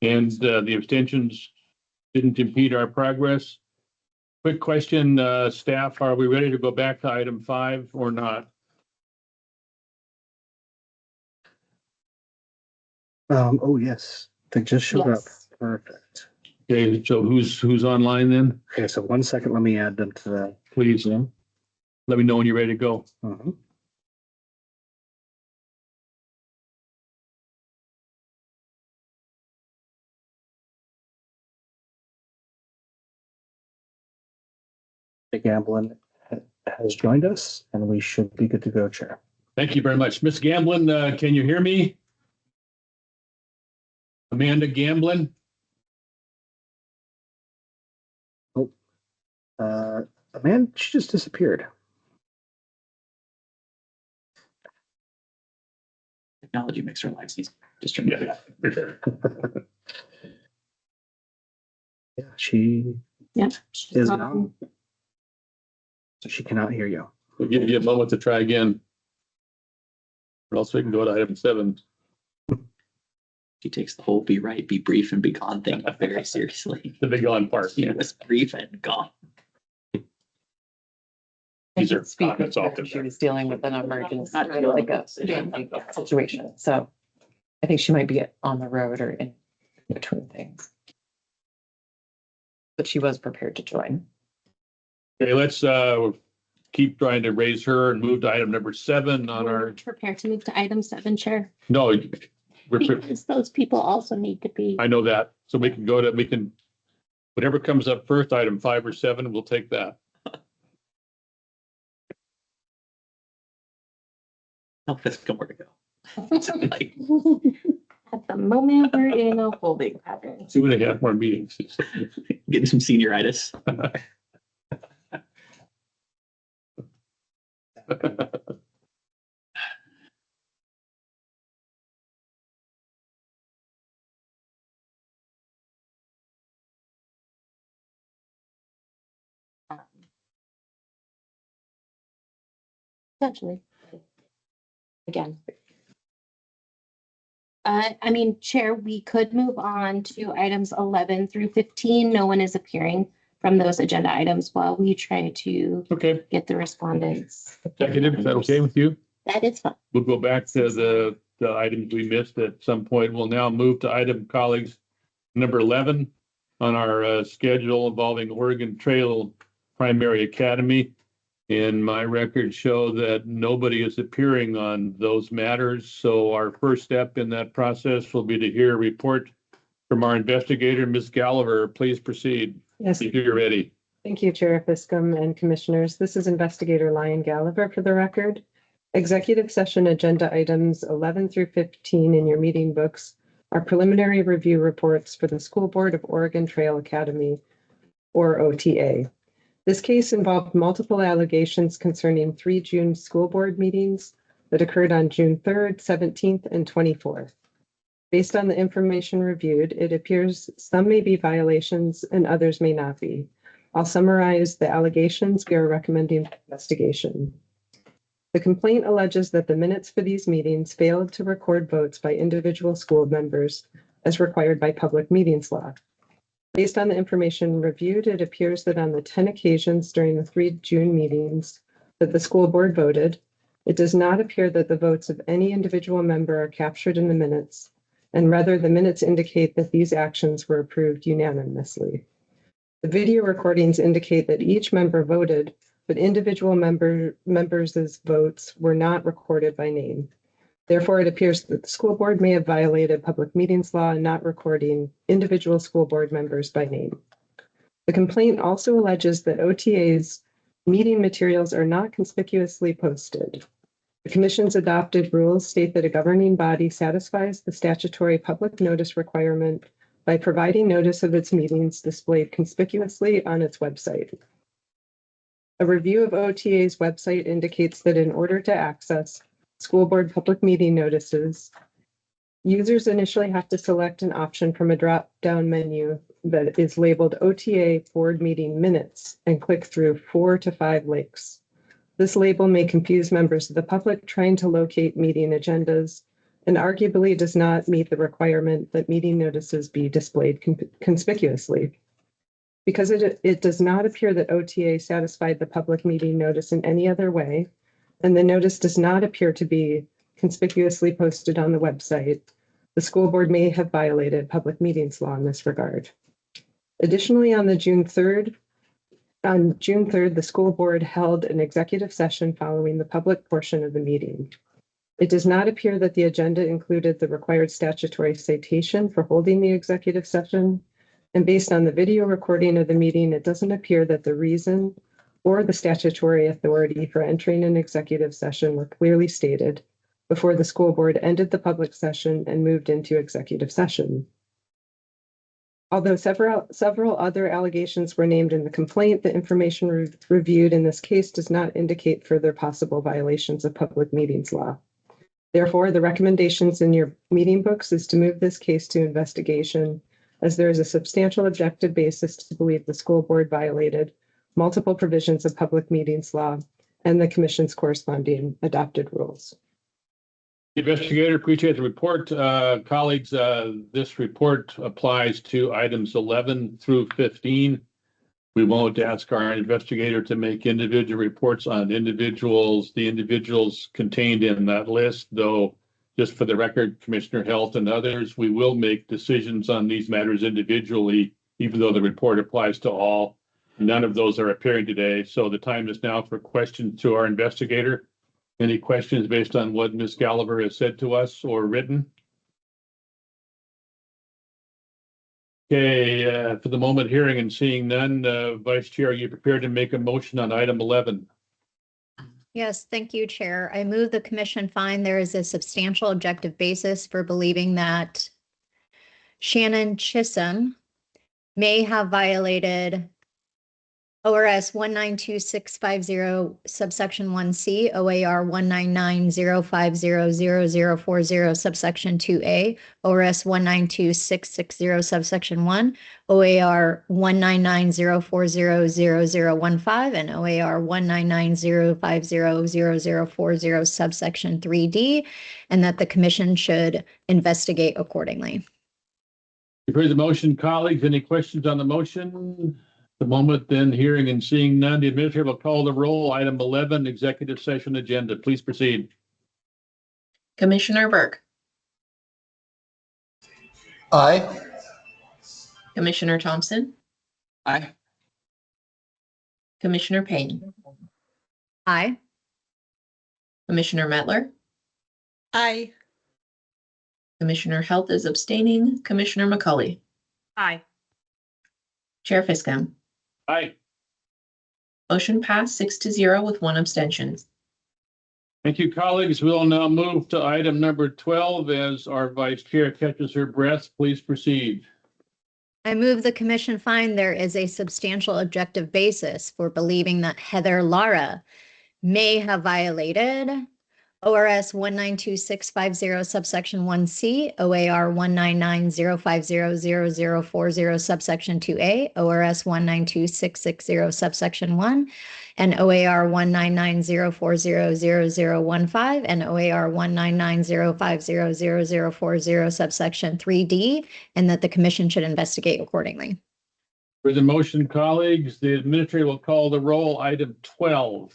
And the abstentions didn't impede our progress. Quick question, staff, are we ready to go back to item 5 or not? Oh, yes, they just showed up. Yes. Perfect. Okay, so who's online then? Okay, so 1 second, let me add them to the. Please, let me know when you're ready to go. Mhm. Gamblin has joined us, and we should be good to go, Chair. Thank you very much. Ms. Gamblin, can you hear me? Amanda Gamblin? Amanda, she just disappeared. Technology makes our lives easy. Just Yeah, for sure. Yeah, she Yeah. is now. So she cannot hear you. We'll give you a moment to try again. Or else we can go to item 7. She takes the whole be right, be brief, and be gone thing very seriously. The big on part. She was brief and gone. These are Speak comments with her, often. she was dealing with an emergency, like a family situation, so I think she might be on the road or in between things. But she was prepared to join. Okay, let's keep trying to raise her and move to item number 7 on We're our, prepared to move to item 7, Chair, no, Because those people also need to be. I know that. So we can go to, whatever comes up first, item 5 or 7, we'll take that. How Fiscom where to go. Like, at the moment, we're in a holding pattern. See when they have more meetings. getting some senioritis. Essentially. Again. I mean, Chair, we could move on to items 11 through 15. No one is appearing from those agenda items while we try to Okay, get the respondents. executive, is that okay with you? That is fine. We'll go back to the items we missed at some point. We'll now move to item, colleagues, number 11 on our schedule involving Oregon Trail Primary Academy. And my records show that nobody is appearing on those matters. So our first step in that process will be to hear a report from our investigator, Ms. Gallagher. Please proceed Yes, if you're ready. thank you, Chair Fiscom and Commissioners. This is Investigator Lion Gallagher for the record. Executive session agenda items 11 through 15 in your meeting books are preliminary review reports for the School Board of Oregon Trail Academy, or OTA. This case involved multiple allegations concerning 3 June school board meetings that occurred on June 3rd, 17th, and 24th. Based on the information reviewed, it appears some may be violations and others may not be. I'll summarize the allegations we are recommending for investigation. The complaint alleges that the minutes for these meetings failed to record votes by individual school members as required by public meetings law. Based on the information reviewed, it appears that on the 10 occasions during the 3 June meetings that the school board voted, it does not appear that the votes of any individual member are captured in the minutes, and rather the minutes indicate that these actions were approved unanimously. The video recordings indicate that each member voted, but individual members' votes were not recorded by name. Therefore, it appears that the school board may have violated public meetings law in not recording individual school board members by name. The complaint also alleges that OTA's meeting materials are not conspicuously posted. The Commission's adopted rules state that a governing body satisfies the statutory public notice requirement by providing notice of its meetings displayed conspicuously on its website. A review of OTA's website indicates that in order to access school board public meeting notices, users initially have to select an option from a drop-down menu that is labeled OTA Board Meeting Minutes and click through 4 to 5 links. This label may confuse members of the public trying to locate meeting agendas and arguably does not meet the requirement that meeting notices be displayed conspicuously. Because it does not appear that OTA satisfied the public meeting notice in any other way, and the notice does not appear to be conspicuously posted on the website, the school board may have violated public meetings law in this regard. Additionally, on June 3rd, the school board held an executive session following the public portion of the meeting. It does not appear that the agenda included the required statutory citation for holding the executive session, and based on the video recording of the meeting, it doesn't appear that the reason or the statutory authority for entering an executive session were clearly stated before the school board ended the public session and moved into executive session. Although several other allegations were named in the complaint, the information reviewed in this case does not indicate further possible violations of public meetings law. Therefore, the recommendations in your meeting books is to move this case to investigation, as there is a substantial objective basis to believe the school board violated multiple provisions of public meetings law and the Commission's corresponding adopted rules. Investigator, appreciate the report. Colleagues, this report applies to items 11 through 15. We won't ask our investigator to make individual reports on the individuals contained in that list, though just for the record, Commissioner Halt and others, we will make decisions on these matters individually, even though the report applies to all. None of those are appearing today, so the time is now for questions to our investigator. Any questions based on what Ms. Gallagher has said to us or written? Okay, for the moment, hearing and seeing none, Vice Chair, are you prepared to make a motion on item 11? Yes, thank you, Chair. I move the commission find there is a substantial objective basis for believing that Shannon Chisholm may have violated ORS 192.650 subsection 1C, OAR 199.050.0040 subsection 2A, ORS 192.660 subsection 1, OAR 199.040.0015, and OAR 199.050.0040 subsection 3D, and that the commission should investigate accordingly. You've heard the motion, colleagues. Any questions on the motion? The moment, then, hearing and seeing none, the administrator will call the roll. Item 11, executive session agenda. Please proceed. Commissioner Burke, Aye. Commissioner Thompson, Aye. Commissioner Payne, Aye. Commissioner Mettler, Aye. Commissioner Halt is abstaining, Commissioner McCauley, Aye. Chair Fiscom. Aye. Motion passed 6-0 with 1 abstention. Thank you, colleagues. We'll now move to item number 12 as our vice chair catches her breath. Please proceed. I move the commission find there is a substantial objective basis for believing that Heather Lara may have violated ORS 192.650 subsection 1C, OAR 199.050.0040 subsection 2A, ORS 192.660 subsection 1, and OAR 199.040.0015, and OAR 199.050.0040 subsection 3D, and that the commission should investigate accordingly. For the motion, colleagues, the administrator will call the roll. Item 12.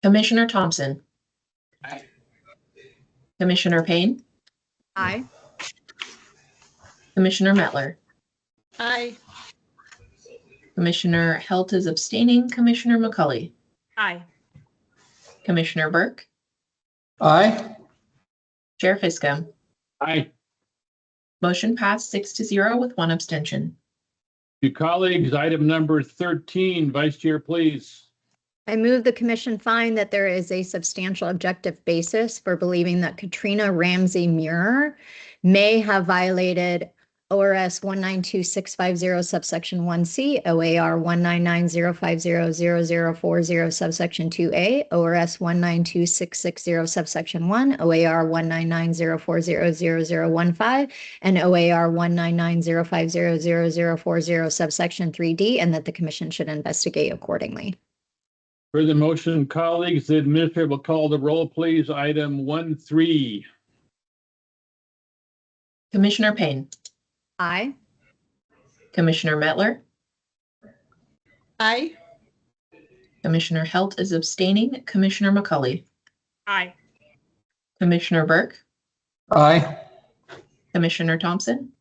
Commissioner Thompson. Aye. Commissioner Payne. Aye. Commissioner Mettler. Aye. Commissioner Halt is abstaining. Commissioner McCauley. Aye. Commissioner Burke. Aye. Chair Fiscum. Aye. Motion passed 6-0 with 1 abstention. You colleagues, item number 13, Vice Chair, please. I move the commission find that there is a substantial objective basis for believing that Katrina Ramsey Muir may have violated ORS 192.650 subsection 1C, OAR 199.050.0040 subsection 2A, ORS 192.660 subsection 1, OAR 199.040.0015, and OAR 199.050.0040 subsection 3D, and that the commission should investigate accordingly. For the motion, colleagues, the administrator will call the roll, please. Item 13. Commissioner Payne. Aye. Commissioner Mettler. Aye. Commissioner Halt is abstaining. Commissioner McCauley. Aye. Commissioner Burke. Aye. Commissioner Thompson.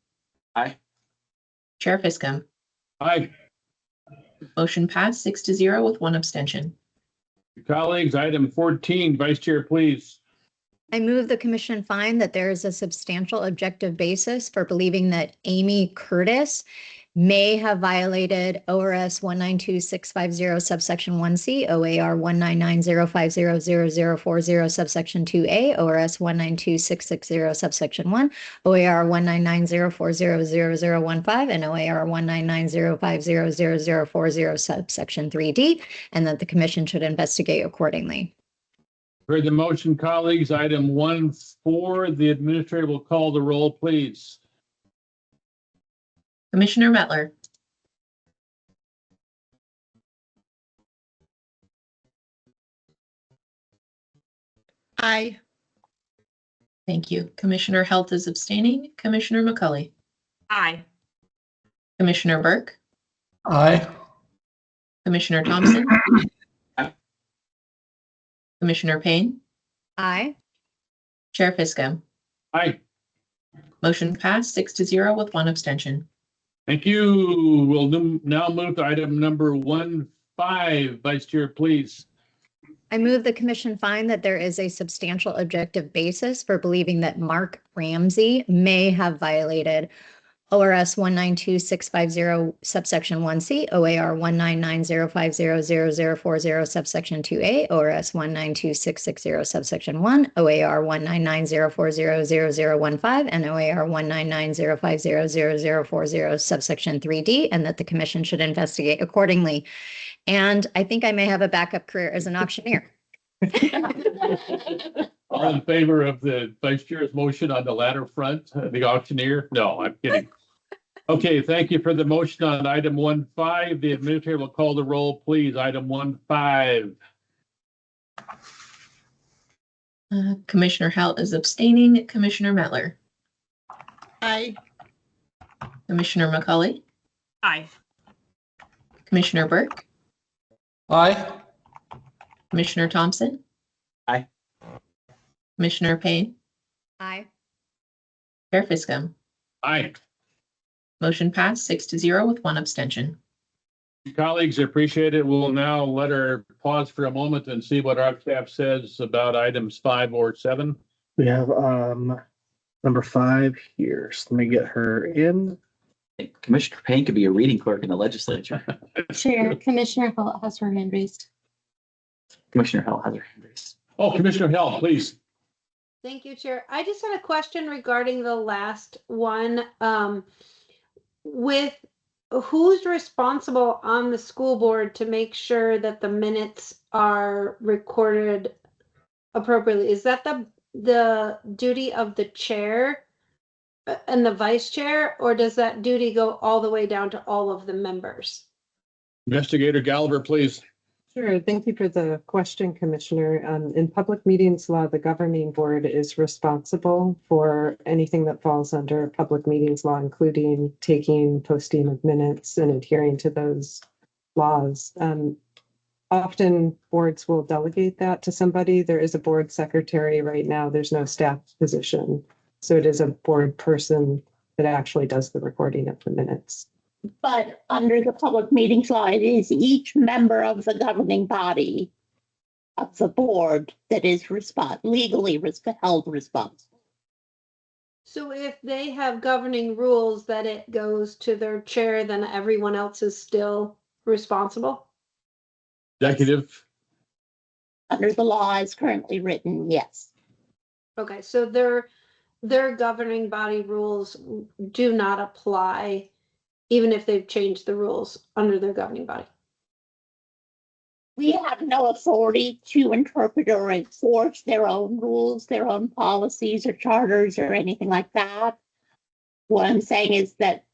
Aye. Chair Fiscum. Aye. Motion passed 6-0 with 1 abstention. Colleagues, item 14, Vice Chair, please. I move the commission find that there is a substantial objective basis for believing that Amy Curtis may have violated ORS 192.650 subsection 1C, OAR 199.050.0040 subsection 2A, ORS 192.660 subsection 1, OAR 199.040.0015, and OAR 199.050.0040 subsection 3D, and that the commission should investigate accordingly. For the motion, colleagues, item 14, the administrator will call the roll, please. Commissioner Mettler. Aye. Thank you. Commissioner Halt is abstaining. Commissioner McCauley. Aye. Commissioner Burke. Aye. Commissioner Thompson. Aye. Commissioner Payne. Aye. Chair Fiscum. Aye. Motion passed 6-0 with 1 abstention. Thank you. We'll now move to item number 15. Vice Chair, please. I move the commission find that there is a substantial objective basis for believing that Mark Ramsey may have violated ORS 192.650 subsection 1C, OAR 199.050.0040 subsection 2A, ORS 192.660 subsection 1, OAR 199.040.0015, and OAR 199.050.0040 subsection 3D, and that the commission should investigate accordingly. And I think I may have a backup career as an auctioneer. All in favor of the Vice Chair's motion on the latter front, the auctioneer? No, I'm kidding. Okay, thank you for the motion on item 15. The administrator will call the roll, please. Item 15. Commissioner Halt is abstaining. Commissioner Mettler. Aye. Commissioner McCauley. Aye. Commissioner Burke. Aye. Commissioner Thompson. Aye. Commissioner Payne. Aye. Chair Fiscum. Aye. Motion passed 6-0 with 1 abstention. Colleagues, I appreciate it. We'll now let her pause for a moment and see what our staff says about items 5 or 7. We have number 5 here. So let me get her in. Commissioner Payne could be a reading clerk in the legislature. Chair, Commissioner Halt has her hand raised. Commissioner Halt has her hand raised. Oh, Commissioner Held, please. Thank you, Chair. I just had a question regarding the last one. with who's responsible on the school board to make sure that the minutes are recorded appropriately? Is that the duty of the chair and the vice chair, or does that duty go all the way down to all of the members? Investigator Gallagher, please. Sure. Thank you for the question, Commissioner. In public meetings law, the governing board is responsible for anything that falls under public meetings law, including taking, posting of minutes and adhering to those laws. Often boards will delegate that to somebody. There is a board secretary right now. There's no staff position. So it is a board person that actually does the recording of the minutes. But under the public meetings law, it is each member of the governing body of the board that is legally held responsible. So if they have governing rules that it goes to their chair, then everyone else is still responsible? Executive. Under the law as currently written, yes. Okay, so their governing body rules do not apply even if they've changed the rules under their governing body. We have no authority to interpret or enforce their own rules, their own policies or charters or anything like that. What I'm saying is that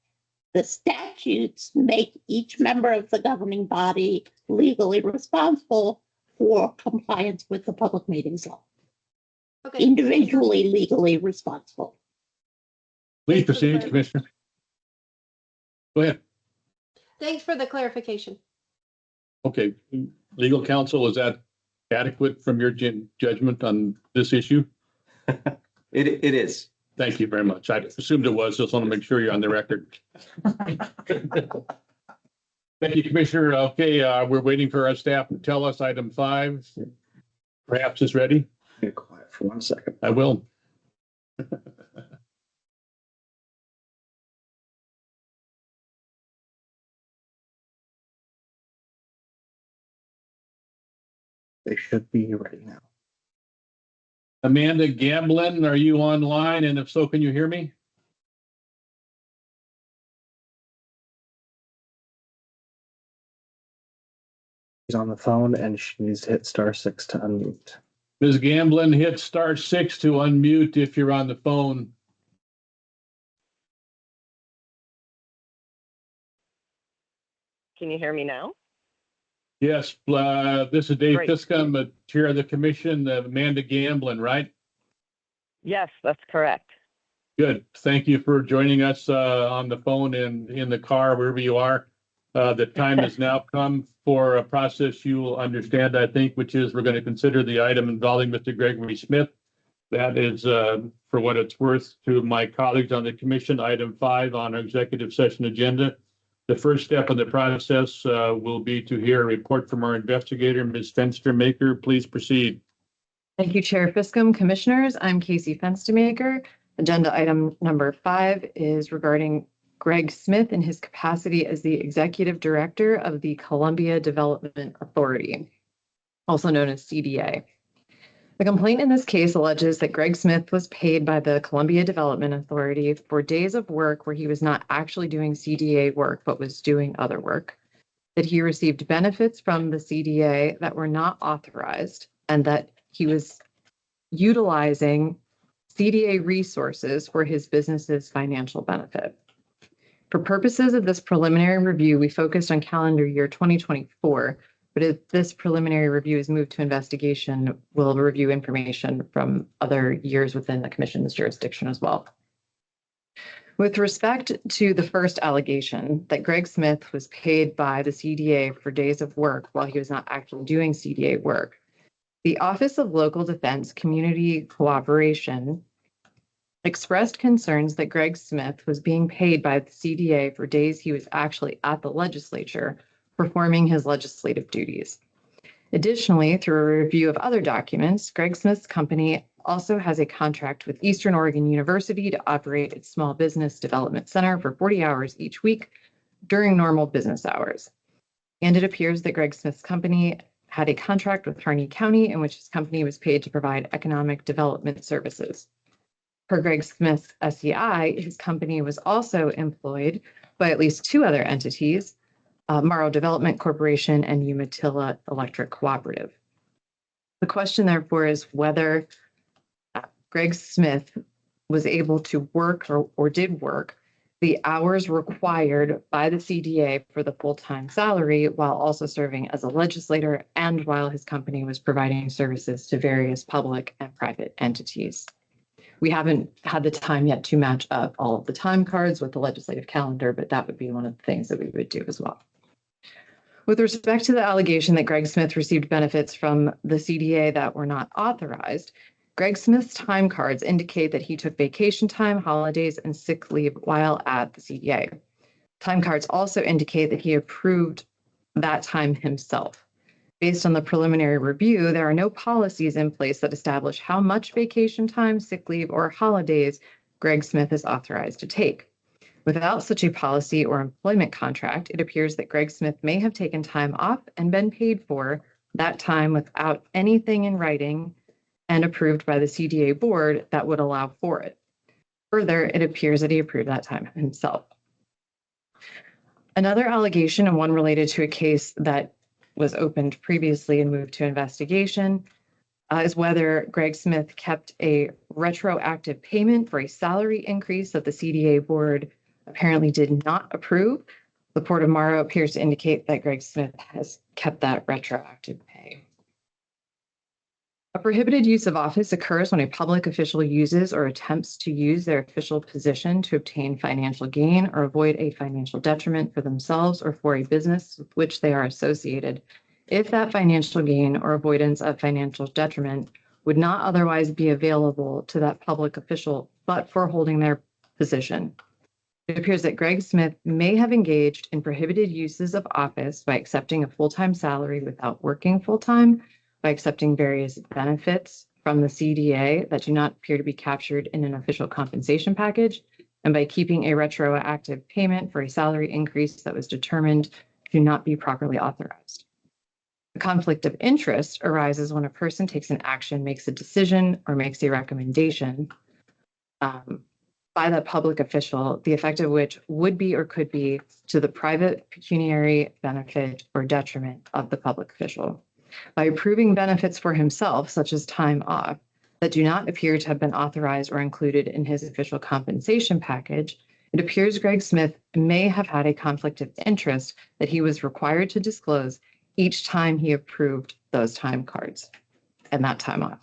the statutes make each member of the governing body legally responsible for compliance with the public meetings law. Okay. Individually legally responsible. Please proceed, Commissioner. Go ahead. Thanks for the clarification. Okay, legal counsel, is that adequate from your judgment on this issue? It is. Thank you very much. I assumed it was, just want to make sure you're on the record. Thank you, Commissioner. Okay, we're waiting for our staff to tell us item 5 perhaps is ready. Be quiet for 1 second. I will. They should be ready now. Amanda Gamblin, are you online? And if so, can you hear me? She's on the phone and she's hit *6 to unmute. Ms. Gamblin, hit *6 to unmute if you're on the phone. Can you hear me now? Yes, this is Dave Great. Fiscum, Chair of the Commission, Amanda Gamblin, right? Yes, that's correct. Good. Thank you for joining us on the phone and in the car, wherever you are. The time has now come for a process you will understand, I think, which is we're going to consider the item involving Mr. Gregory Smith. That is, for what it's worth to my colleagues on the commission, item 5 on our executive session agenda. The first step of the process will be to hear a report from our investigator, Ms. Fenstermaker. Please proceed. Thank you, Chair Fiscum. Commissioners, I'm Casey Fenstermaker. Agenda item number 5 is regarding Greg Smith in his capacity as the Executive Director of the Columbia Development Authority, also known as CDA. The complaint in this case alleges that Greg Smith was paid by the Columbia Development Authority for days of work where he was not actually doing CDA work, but was doing other work, that he received benefits from the CDA that were not authorized, and that he was utilizing CDA resources for his business's financial benefit. For purposes of this preliminary review, we focused on calendar year 2024, but if this preliminary review is moved to investigation, we'll review information from other years within the commission's jurisdiction as well. With respect to the first allegation that Greg Smith was paid by the CDA for days of work while he was not actually doing CDA work, the Office of Local Defense Community Cooperation expressed concerns that Greg Smith was being paid by the CDA for days he was actually at the legislature performing his legislative duties. Additionally, through a review of other documents, Greg Smith's company also has a contract with Eastern Oregon University to operate its small business development center for 40 hours each week during normal business hours. And it appears that Greg Smith's company had a contract with Harney County in which his company was paid to provide economic development services. Per Greg Smith's SEI, his company was also employed by at least two other entities, Morrow Development Corporation and Umatilla Electric Cooperative. The question, therefore, is whether Greg Smith was able to work or did work the hours required by the CDA for the full-time salary while also serving as a legislator and while his company was providing services to various public and private entities. We haven't had the time yet to match up all of the time cards with the legislative calendar, but that would be one of the things that we would do as well. With respect to the allegation that Greg Smith received benefits from the CDA that were not authorized, Greg Smith's time cards indicate that he took vacation time, holidays, and sick leave while at the CDA. Time cards also indicate that he approved that time himself. Based on the preliminary review, there are no policies in place that establish how much vacation time, sick leave, or holidays Greg Smith is authorized to take. Without such a policy or employment contract, it appears that Greg Smith may have taken time off and been paid for that time without anything in writing and approved by the CDA board that would allow for it. Further, it appears that he approved that time himself. Another allegation, and one related to a case that was opened previously and moved to investigation, is whether Greg Smith kept a retroactive payment for a salary increase that the CDA board apparently did not approve. The Port of Morrow appears to indicate that Greg Smith has kept that retroactive pay. A prohibited use of office occurs when a public official uses or attempts to use their official position to obtain financial gain or avoid a financial detriment for themselves or for a business with which they are associated, if that financial gain or avoidance of financial detriment would not otherwise be available to that public official but for holding their position. It appears that Greg Smith may have engaged in prohibited uses of office by accepting a full-time salary without working full-time, by accepting various benefits from the CDA that do not appear to be captured in an official compensation package, and by keeping a retroactive payment for a salary increase that was determined to not be properly authorized. A conflict of interest arises when a person takes an action, makes a decision, or makes a recommendation by that public official, the effect of which would be or could be to the private pecuniary benefit or detriment of the public official. By approving benefits for himself, such as time off, that do not appear to have been authorized or included in his official compensation package, it appears Greg Smith may have had a conflict of interest that he was required to disclose each time he approved those time cards and that time off.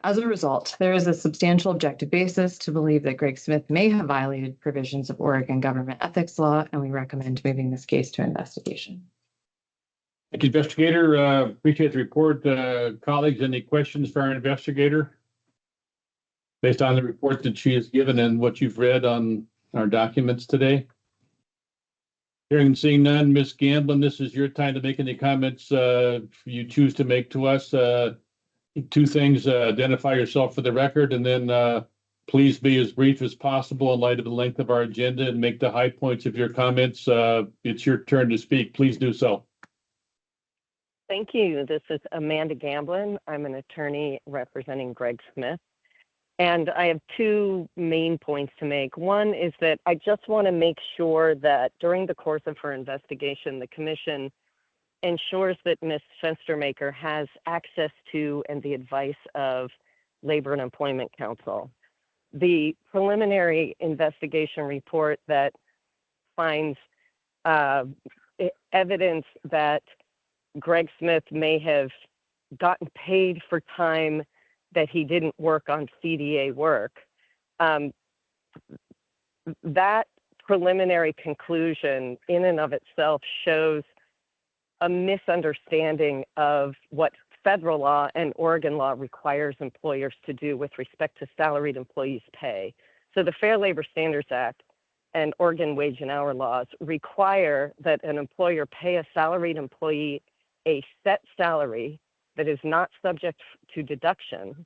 As a result, there is a substantial objective basis to believe that Greg Smith may have violated provisions of Oregon government ethics law, and we recommend moving this case to investigation. Thank you, investigator. Appreciate the report. Colleagues, any questions for our investigator? Based on the report that she has given and what you've read on our documents today? Hearing and seeing none, Ms. Gamblin, this is your time to make any comments you choose to make to us. Two things, identify yourself for the record, and then please be as brief as possible in light of the length of our agenda and make the high points of your comments. It's your turn to speak. Please do so. Thank you. This is Amanda Gamblin. I'm an attorney representing Greg Smith. And I have two main points to make. One is that I just want to make sure that during the course of her investigation, the commission ensures that Ms. Fenstermaker has access to and the advice of Labor and Employment Council. The preliminary investigation report that finds evidence that Greg Smith may have gotten paid for time that he didn't work on CDA work. That preliminary conclusion in and of itself shows a misunderstanding of what federal law and Oregon law requires employers to do with respect to salaried employees' pay. So the Fair Labor Standards Act and Oregon wage and hour laws require that an employer pay a salaried employee a set salary that is not subject to deduction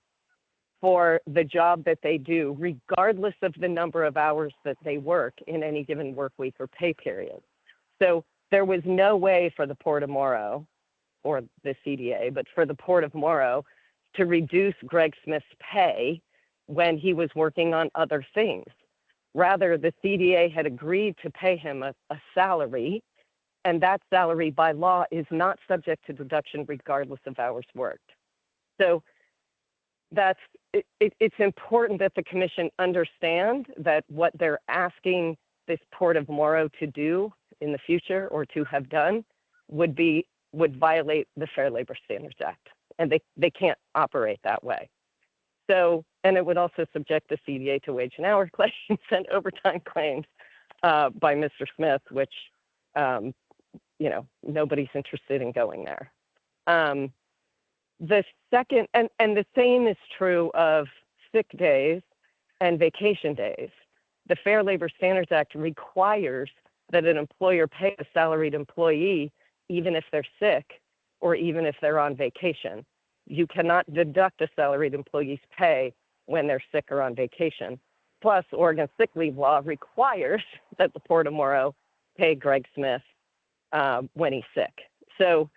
for the job that they do, regardless of the number of hours that they work in any given work week or pay period. So there was no way for the Port of Morrow, or the CDA, but for the Port of Morrow to reduce Greg Smith's pay when he was working on other things. Rather, the CDA had agreed to pay him a salary, and that salary by law is not subject to deduction regardless of hours worked. So it's important that the commission understand that what they're asking this Port of Morrow to do in the future or to have done would violate the Fair Labor Standards Act, and they can't operate that way. So, and it would also subject the CDA to wage and hour claims and overtime claims by Mr. Smith, which, nobody's interested in going there. The second, and the same is true of sick days and vacation days. The Fair Labor Standards Act requires that an employer pay a salaried employee even if they're sick or even if they're on vacation. You cannot deduct a salaried employee's pay when they're sick or on vacation. Plus, Oregon sick leave law requires that the Port of Morrow pay Greg Smith when he's sick. So,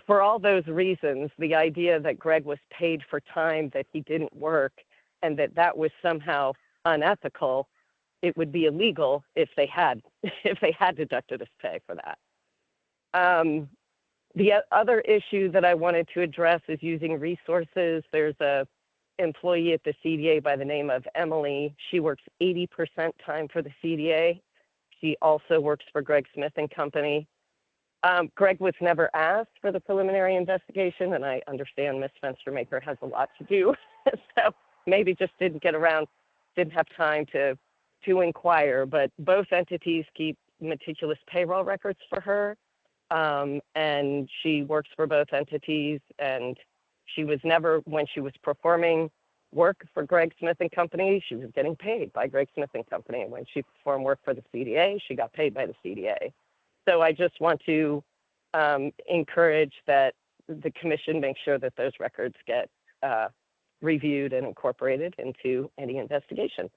for all those reasons, the idea that Greg was paid for time that he didn't work and that was somehow unethical, it would be illegal if they had deducted his pay for that. The other issue that I wanted to address is using resources. There's a employee at the CDA by the name of Emily. She works 80% time for the CDA. She also works for Greg Smith and Company. Greg was never asked for the preliminary investigation, and I understand Ms. Fenstermaker has a lot to do, so maybe just didn't have time to inquire, but both entities keep meticulous payroll records for her, and she works for both entities, and she was never, when she was performing work for Greg Smith and Company, she was getting paid by Greg Smith and Company, and when she performed work for the CDA, she got paid by the CDA. So I just want to encourage that the commission make sure that those records get reviewed and incorporated into any investigation.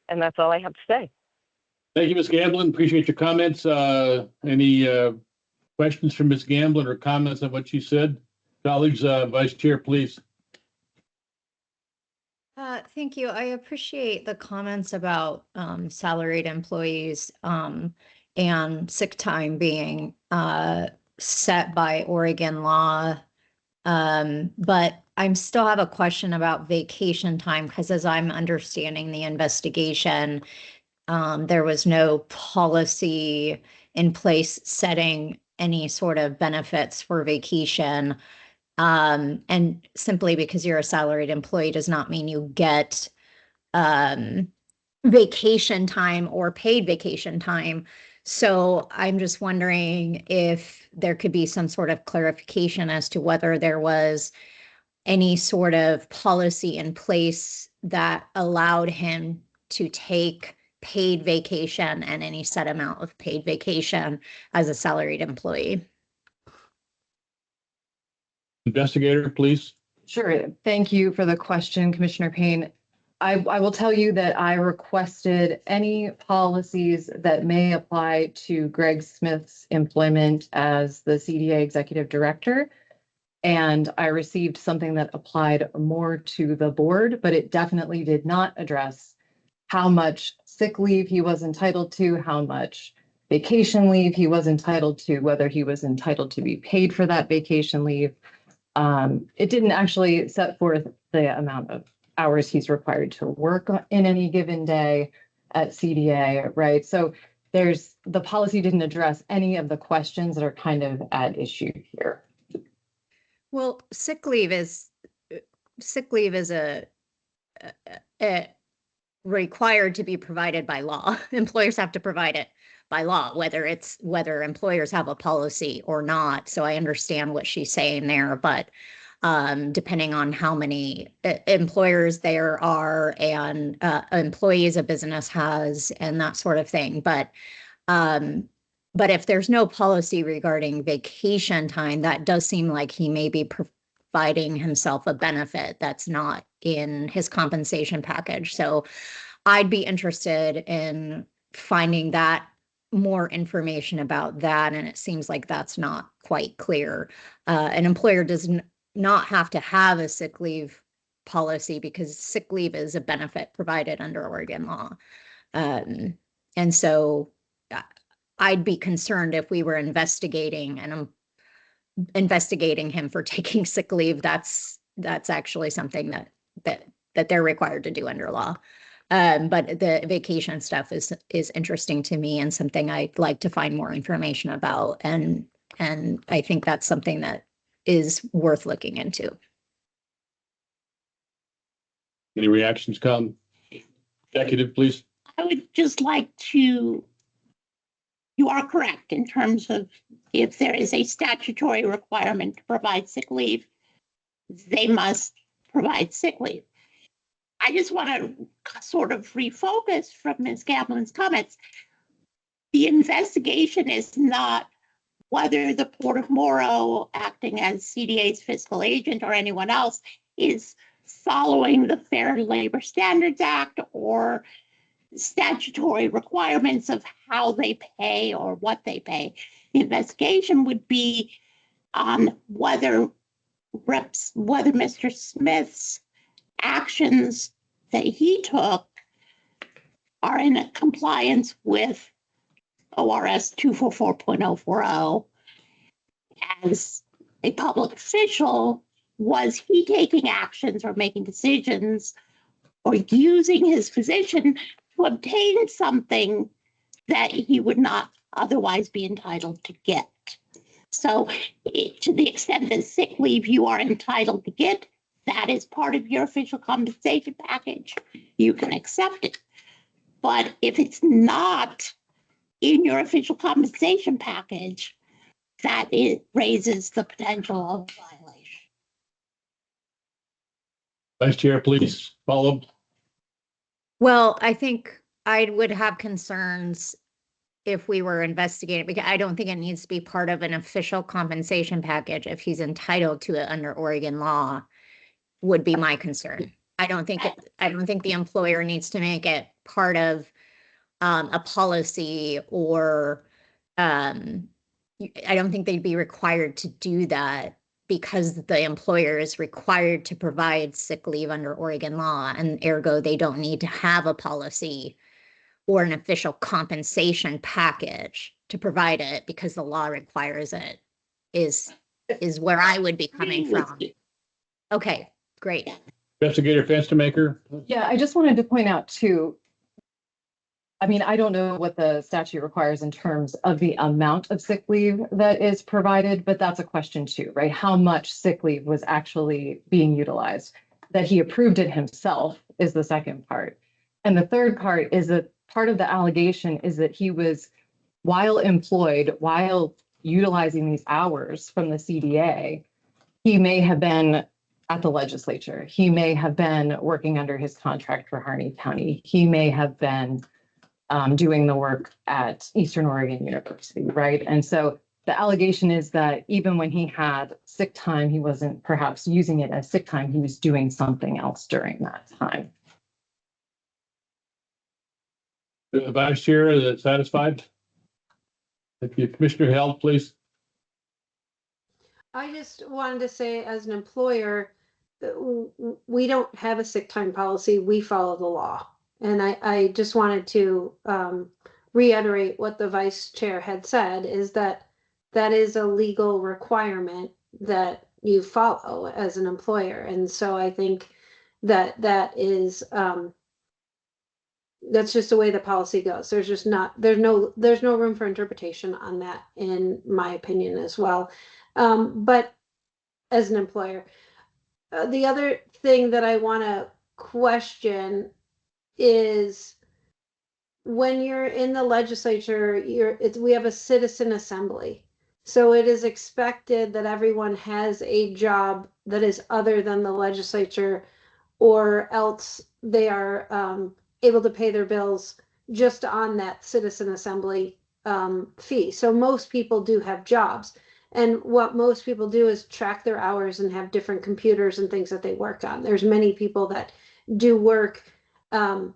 And that's all I have to say. Thank you, Ms. Gamblin. Appreciate your comments. Any questions from Ms. Gamblin or comments on what she said? Colleagues, Vice Chair, please. Thank you. I appreciate the comments about salaried employees and sick time being set by Oregon law. But I still have a question about vacation time, because as I'm understanding the investigation, there was no policy in place setting any sort of benefits for vacation. And simply because you're a salaried employee does not mean you get vacation time or paid vacation time. So I'm just wondering if there could be some sort of clarification as to whether there was any sort of policy in place that allowed him to take paid vacation and any set amount of paid vacation as a salaried employee. Investigator, please. Sure. Thank you for the question, Commissioner Payne. I will tell you that I requested any policies that may apply to Greg Smith's employment as the CDA Executive Director. And I received something that applied more to the board, but it definitely did not address how much sick leave he was entitled to, how much vacation leave he was entitled to, whether he was entitled to be paid for that vacation leave. It didn't actually set forth the amount of hours he's required to work in any given day at CDA, right? So the policy didn't address any of the questions that are kind of at issue here. Well, sick leave is a required to be provided by law. Employers have to provide it by law, whether employers have a policy or not. So I understand what she's saying there, but depending on how many employers there are and employees a business has and that sort of thing. But if there's no policy regarding vacation time, that does seem like he may be providing himself a benefit that's not in his compensation package. So I'd be interested in finding that more information about that. And it seems like that's not quite clear. An employer does not have to have a sick leave policy because sick leave is a benefit provided under Oregon law. And so I'd be concerned if we were investigating and I'm investigating him for taking sick leave. That's actually something that they're required to do under law. But the vacation stuff is interesting to me and something I'd like to find more information about. And I think that's something that is worth looking into. Any reactions, executive, please? I would just like to, you are correct in terms of if there is a statutory requirement to provide sick leave, they must provide sick leave. I just want to sort of refocus from Ms. Gamlin's comments. The investigation is not whether the Port of Morrow, acting as CDA's fiscal agent or anyone else, is following the Fair Labor Standards Act or statutory requirements of how they pay or what they pay. The investigation would be on whether Mr. Smith's actions that he took are in compliance with ORS 244.040. As a public official, was he taking actions or making decisions or using his position to obtain something that he would not otherwise be entitled to get? So to the extent that sick leave you are entitled to get, that is part of your official compensation package. You can accept it. But if it's not in your official compensation package, that it raises the potential of violation. Vice Chair, please follow. Well, I think I would have concerns if we were investigating, because I don't think it needs to be part of an official compensation package if he's entitled to it under Oregon law, would be my concern. I don't think the employer needs to make it part of a policy or I don't think they'd be required to do that because the employer is required to provide sick leave under Oregon law, and ergo they don't need to have a policy or an official compensation package to provide it because the law requires it, is where I would be coming from. Okay, great. Investigator Fenstermaker. Yeah, I just wanted to point out too, I mean, I don't know what the statute requires in terms of the amount of sick leave that is provided, but that's a question too, right? How much sick leave was actually being utilized? That he approved it himself is the second part. And the third part is that part of the allegation is that he was, while employed, while utilizing these hours from the CDA, he may have been at the legislature. He may have been working under his contract for Harney County. He may have been doing the work at Eastern Oregon University, right? And so the allegation is that even when he had sick time, he wasn't perhaps using it as sick time. He was doing something else during that time. Vice Chair, is that satisfied? Thank you. Commissioner Held, please. I just wanted to say, as an employer, we don't have a sick time policy. We follow the law. And I just wanted to reiterate what the vice chair had said, is that that is a legal requirement that you follow as an employer. And so I think that that is that's just the way the policy goes. There's no room for interpretation on that, in my opinion, as well. But as an employer, the other thing that I want to question is when you're in the legislature, we have a citizen assembly. So it is expected that everyone has a job that is other than the legislature, or else they are able to pay their bills just on that citizen assembly fee. So most people do have jobs. And what most people do is track their hours and have different computers and things that they work on. There's many people that do work, they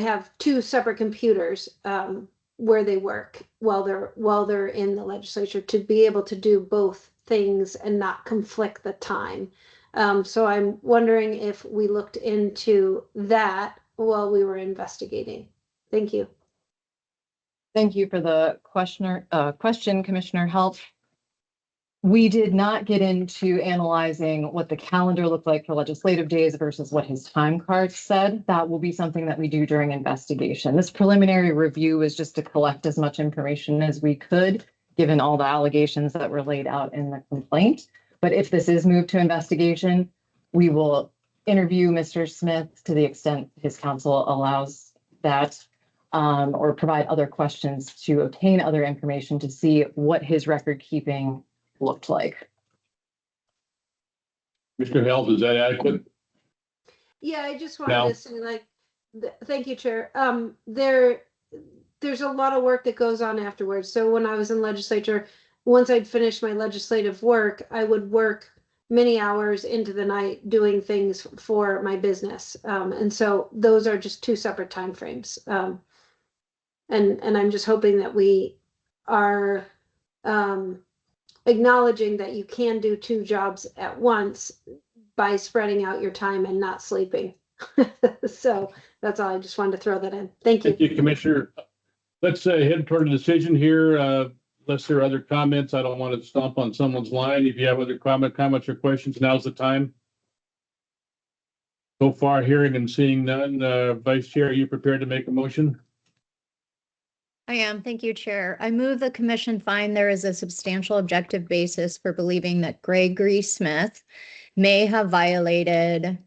have two separate computers where they work while they're in the legislature, to be able to do both things and not conflict the time. So I'm wondering if we looked into that while we were investigating. Thank you. Thank you for the question, Commissioner Halt. We did not get into analyzing what the calendar looked like for legislative days versus what his time cards said. That will be something that we do during investigation. This preliminary review is just to collect as much information as we could, given all the allegations that were laid out in the complaint. But if this is moved to investigation, we will interview Mr. Smith to the extent his counsel allows that, or provide other questions to obtain other information to see what his record keeping looked like. Mr. Held, is that adequate? Yeah, I just wanted No. to say, like, thank you, Chair. There's a lot of work that goes on afterwards. So when I was in legislature, once I'd finished my legislative work, I would work many hours into the night doing things for my business. And so those are just two separate timeframes. And I'm just hoping that we are acknowledging that you can do two jobs at once by spreading out your time and not sleeping. So that's all. I just wanted to throw that in. Thank you. Thank you, Commissioner. Let's head toward a decision here. Unless there are other comments, I don't want to stomp on someone's line. If you have other comments or questions, now's the time. So far, hearing and seeing none. Vice Chair, are you prepared to make a motion? I am. Thank you, Chair. I move the commission find there is a substantial objective basis for believing that Gregory Smith may have violated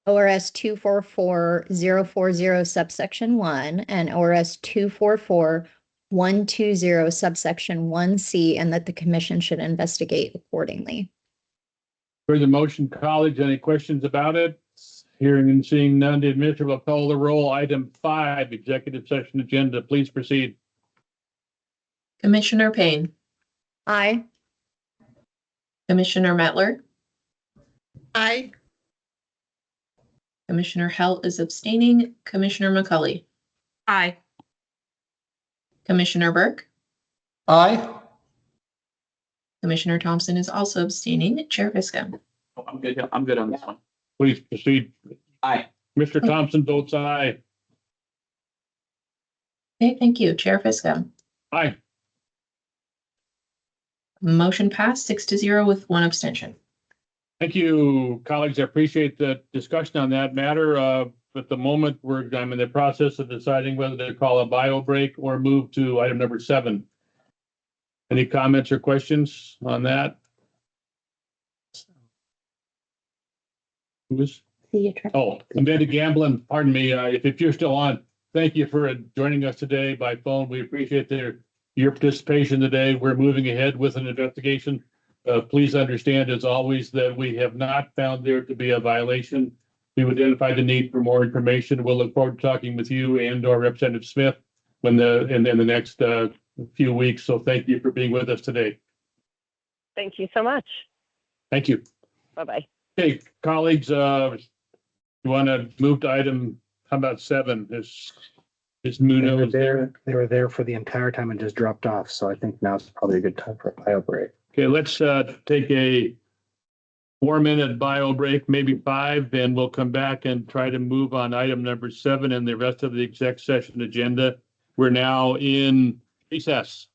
ORS 244-040 subsection 1 and ORS 244-120 subsection 1C, and that the commission should investigate accordingly. For the motion, colleagues, any questions about it? Hearing and seeing none, the administrator will call the roll. Item 5, executive session agenda. Please proceed. Commissioner Payne, Aye. Commissioner Mettler, Aye. Commissioner Halt is abstaining, Commissioner McCully, Aye. Commissioner Burke, Aye. Commissioner Thompson is also abstaining, Chair Fiscum. Oh, I'm good. I'm good on this one. Please proceed. Aye. Mr. Thompson votes aye. Okay, thank you, Chair Fiscum. Aye. Motion passed 6-0 with one abstention. Thank you, colleagues. I appreciate the discussion on that matter. At the moment, I'm in the process of deciding whether to call a bio break or move to item number 7. Any comments or questions on that? Who is? Oh, Amanda Gamblin, pardon me, if you're still on, thank you for joining us today by phone. We appreciate your participation today. We're moving ahead with an investigation. Please understand, as always, that we have not found there to be a violation. We've identified the need for more information. We'll look forward to talking with you and/or Representative Smith in the next few weeks. So thank you for being with us today. Thank you so much. Thank you. Bye-bye. Okay, colleagues, you want to move to item, how about 7? Is Muno there? They were there for the entire time and just dropped off. So I think now's probably a good time for a bio break. Okay, let's take a 4-minute bio break, maybe 5, then we'll come back and try to move on item number 7 and the rest of the exec session agenda. We're now in recess.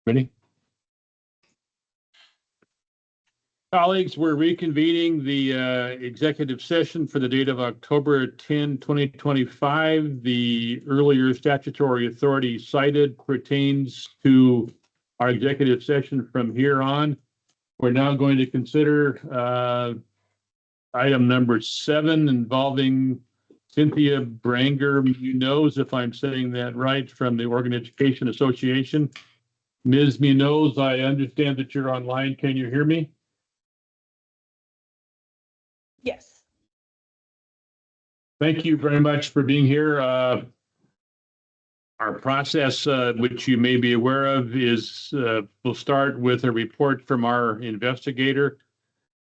Ready? Colleagues, we're reconvening the executive session for the date of October 10, 2025. The earlier statutory authority cited pertains to our executive session from here on. We're now going to consider item number 7 involving Cynthia Branger Munoz, if I'm saying that right, from the Oregon Education Association. Ms. Munoz, I understand that you're online. Can you hear me? Yes. Thank you very much for being here. Our process, which you may be aware of, is we'll start with a report from our investigator.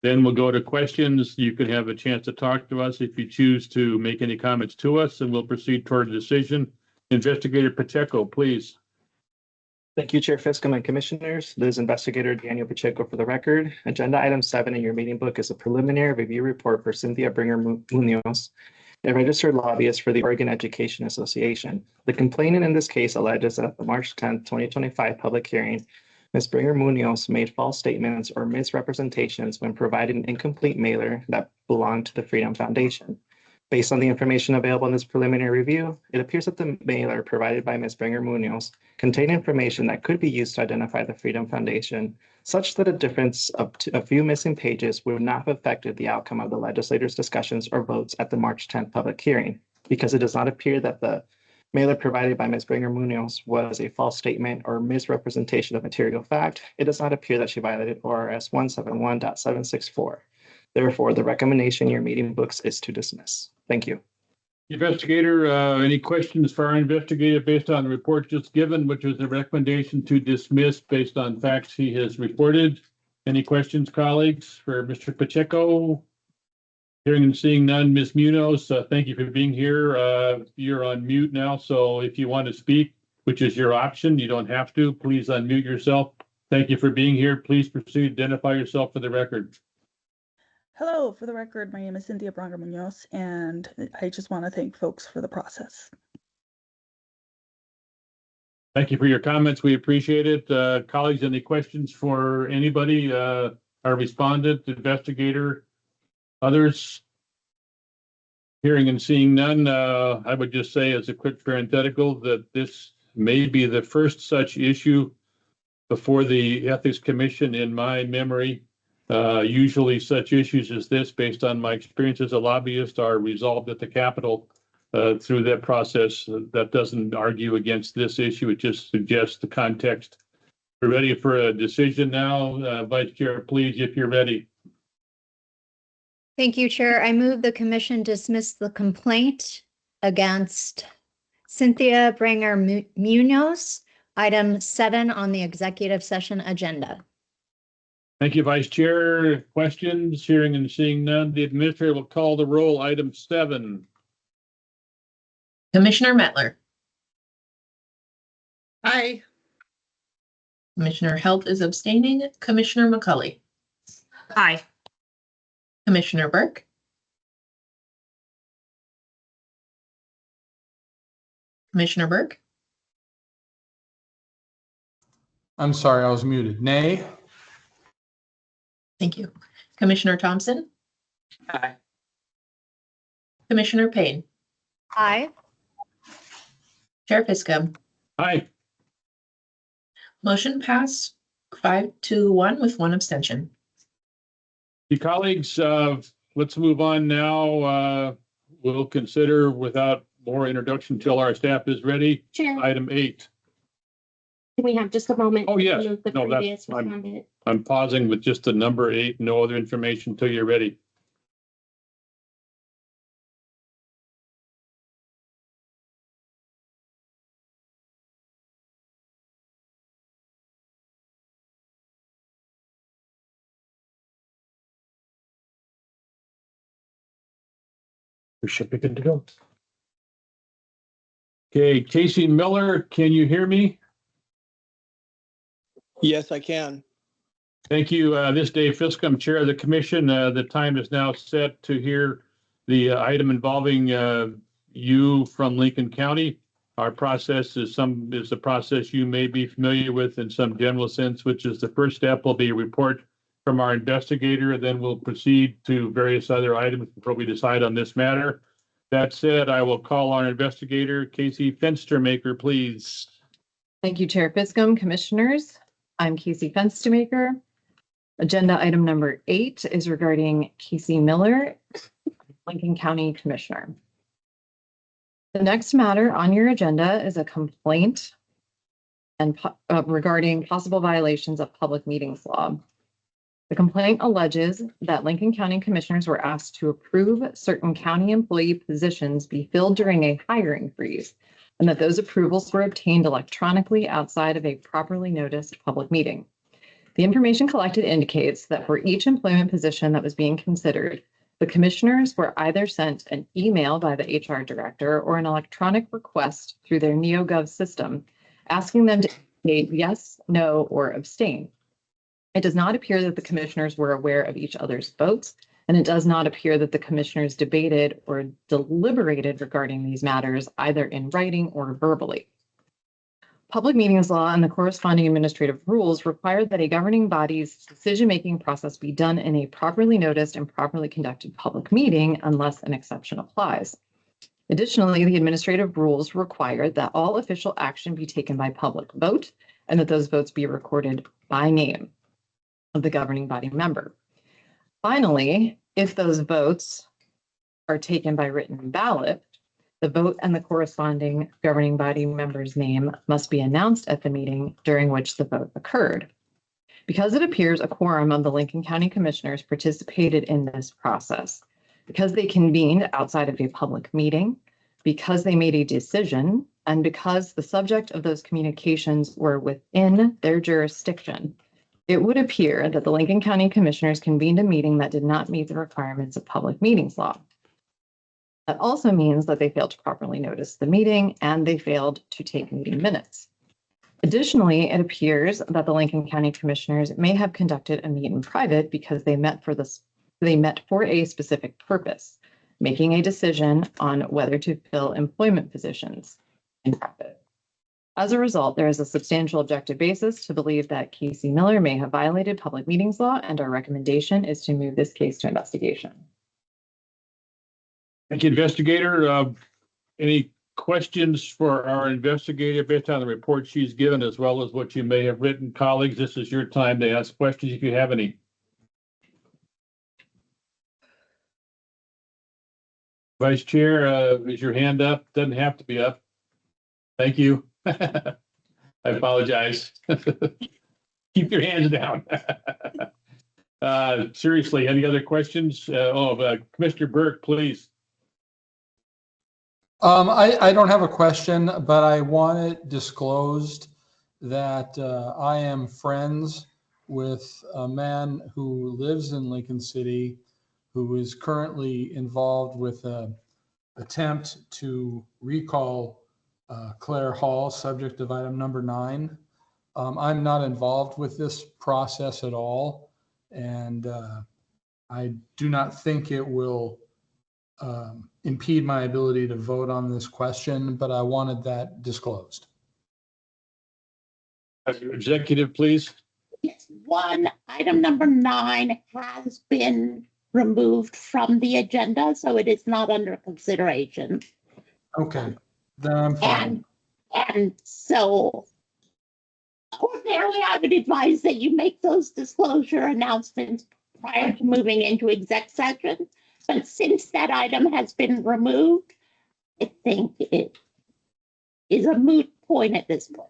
Then we'll go to questions. You can have a chance to talk to us if you choose to make any comments to us, and we'll proceed toward a decision. Investigator Pacheco, please. Thank you, Chair Fiscum and Commissioners. This is Investigator Daniel Pacheco for the record. Agenda item 7 in your meeting book is a preliminary review report for Cynthia Branger Munoz, a registered lobbyist for the Oregon Education Association. The complainant in this case alleges that at the March 10, 2025 public hearing, Ms. Branger Munoz made false statements or misrepresentations when providing an incomplete mailer that belonged to the Freedom Foundation. Based on the information available in this preliminary review, it appears that the mailer provided by Ms. Branger Munoz contained information that could be used to identify the Freedom Foundation, such that a difference of a few missing pages would not have affected the outcome of the legislators' discussions or votes at the March 10th public hearing. Because it does not appear that the mailer provided by Ms. Branger Munoz was a false statement or misrepresentation of material fact, it does not appear that she violated ORS 171.764. Therefore, the recommendation in your meeting books is to dismiss. Thank you. Investigator, any questions for our investigator based on the report just given, which is a recommendation to dismiss based on facts he has reported? Any questions, colleagues, for Mr. Pacheco? Hearing and seeing none. Ms. Munoz, thank you for being here. You're on mute now, so if you want to speak, which is your option, you don't have to. Please unmute yourself. Thank you for being here. Please proceed. Identify yourself for the record. Hello, for the record, my name is Cynthia Branger Munoz, and I just want to thank folks for the process. Thank you for your comments. We appreciate it. Colleagues, any questions for anybody? Our respondent, investigator, others? Hearing and seeing none, I would just say as a quick parenthetical that this may be the first such issue before the Ethics Commission in my memory. Usually such issues as this, based on my experience as a lobbyist, are resolved at the Capitol through that process. That doesn't argue against this issue. It just suggests the context. We're ready for a decision now. Vice Chair, please, if you're ready. Thank you, Chair. I move the commission dismiss the complaint against Cynthia Branger Munoz, item 7 on the executive session agenda. Thank you, Vice Chair. Questions? Hearing and seeing none, the administrator will call the roll. Item 7. Commissioner Mettler. Aye. Commissioner Halt is abstaining. Commissioner McCulley. Aye. Commissioner Burke. Commissioner Burke. I'm sorry, I was muted. Nay. Thank you. Commissioner Thompson. Aye. Commissioner Payne. Aye. Chair Fiscum. Aye. Motion passed 5-1 with 1 abstention. The colleagues, let's move on now. We'll consider, without more introduction till our staff is ready, Chair, item 8. can we have just a moment? Oh, yes. to move the No, that's previous fine. respondent? I'm pausing with just the number 8, no other information until you're ready. We should be good to go. Okay, Casey Miller, can you hear me? Yes, I can. Thank you. This Dave Fiscum, Chair of the Commission. The time is now set to hear the item involving you from Lincoln County. Our process is a process you may be familiar with in some general sense, which is the first step will be a report from our investigator. Then we'll proceed to various other items before we decide on this matter. That said, I will call on investigator Casey Fenstermaker, please. Thank you, Chair Fiscum. Commissioners, I'm Casey Fenstermaker. Agenda item number 8 is regarding Casey Miller, Lincoln County Commissioner. The next matter on your agenda is a complaint and regarding possible violations of public meetings law. The complaint alleges that Lincoln County Commissioners were asked to approve certain county employee positions be filled during a hiring freeze, and that those approvals were obtained electronically outside of a properly noticed public meeting. The information collected indicates that for each employment position that was being considered, the commissioners were either sent an email by the HR director or an electronic request through their NeoGov system, asking them to indicate yes, no, or abstain. It does not appear that the commissioners were aware of each other's votes, and it does not appear that the commissioners debated or deliberated regarding these matters either in writing or verbally. Public meetings law and the corresponding administrative rules require that a governing body's decision-making process be done in a properly noticed and properly conducted public meeting unless an exception applies. Additionally, the administrative rules require that all official action be taken by public vote and that those votes be recorded by name of the governing body member. Finally, if those votes are taken by written ballot, the vote and the corresponding governing body member's name must be announced at the meeting during which the vote occurred. Because it appears a quorum of the Lincoln County Commissioners participated in this process, because they convened outside of a public meeting, because they made a decision, and because the subject of those communications were within their jurisdiction, it would appear that the Lincoln County Commissioners convened a meeting that did not meet the requirements of public meetings law. That also means that they failed to properly notice the meeting and they failed to take meeting minutes. Additionally, it appears that the Lincoln County Commissioners may have conducted a meet in private because they met for a specific purpose, making a decision on whether to fill employment positions in private. As a result, there is a substantial objective basis to believe that Casey Miller may have violated public meetings law, and our recommendation is to move this case to investigation. Thank you, investigator. Any questions for our investigator based on the report she's given, as well as what you may have written? Colleagues, this is your time to ask questions if you have any. Vice Chair, is your hand up? Doesn't have to be up. Thank you. I apologize. Keep your hands down. Seriously, any other questions? Commissioner Burke, please. I don't have a question, but I want it disclosed that I am friends with a man who lives in Lincoln City, who is currently involved with an attempt to recall Claire Hall, subject of item number 9. I'm not involved with this process at all, and I do not think it will impede my ability to vote on this question, but I wanted that disclosed. Executive, please. Yes, item number 9 has been removed from the agenda, so it is not under consideration. Okay, then I'm fine. And so ordinarily I would advise that you make those disclosure announcements prior to moving into exec session. But since that item has been removed, I think it is a moot point at this point.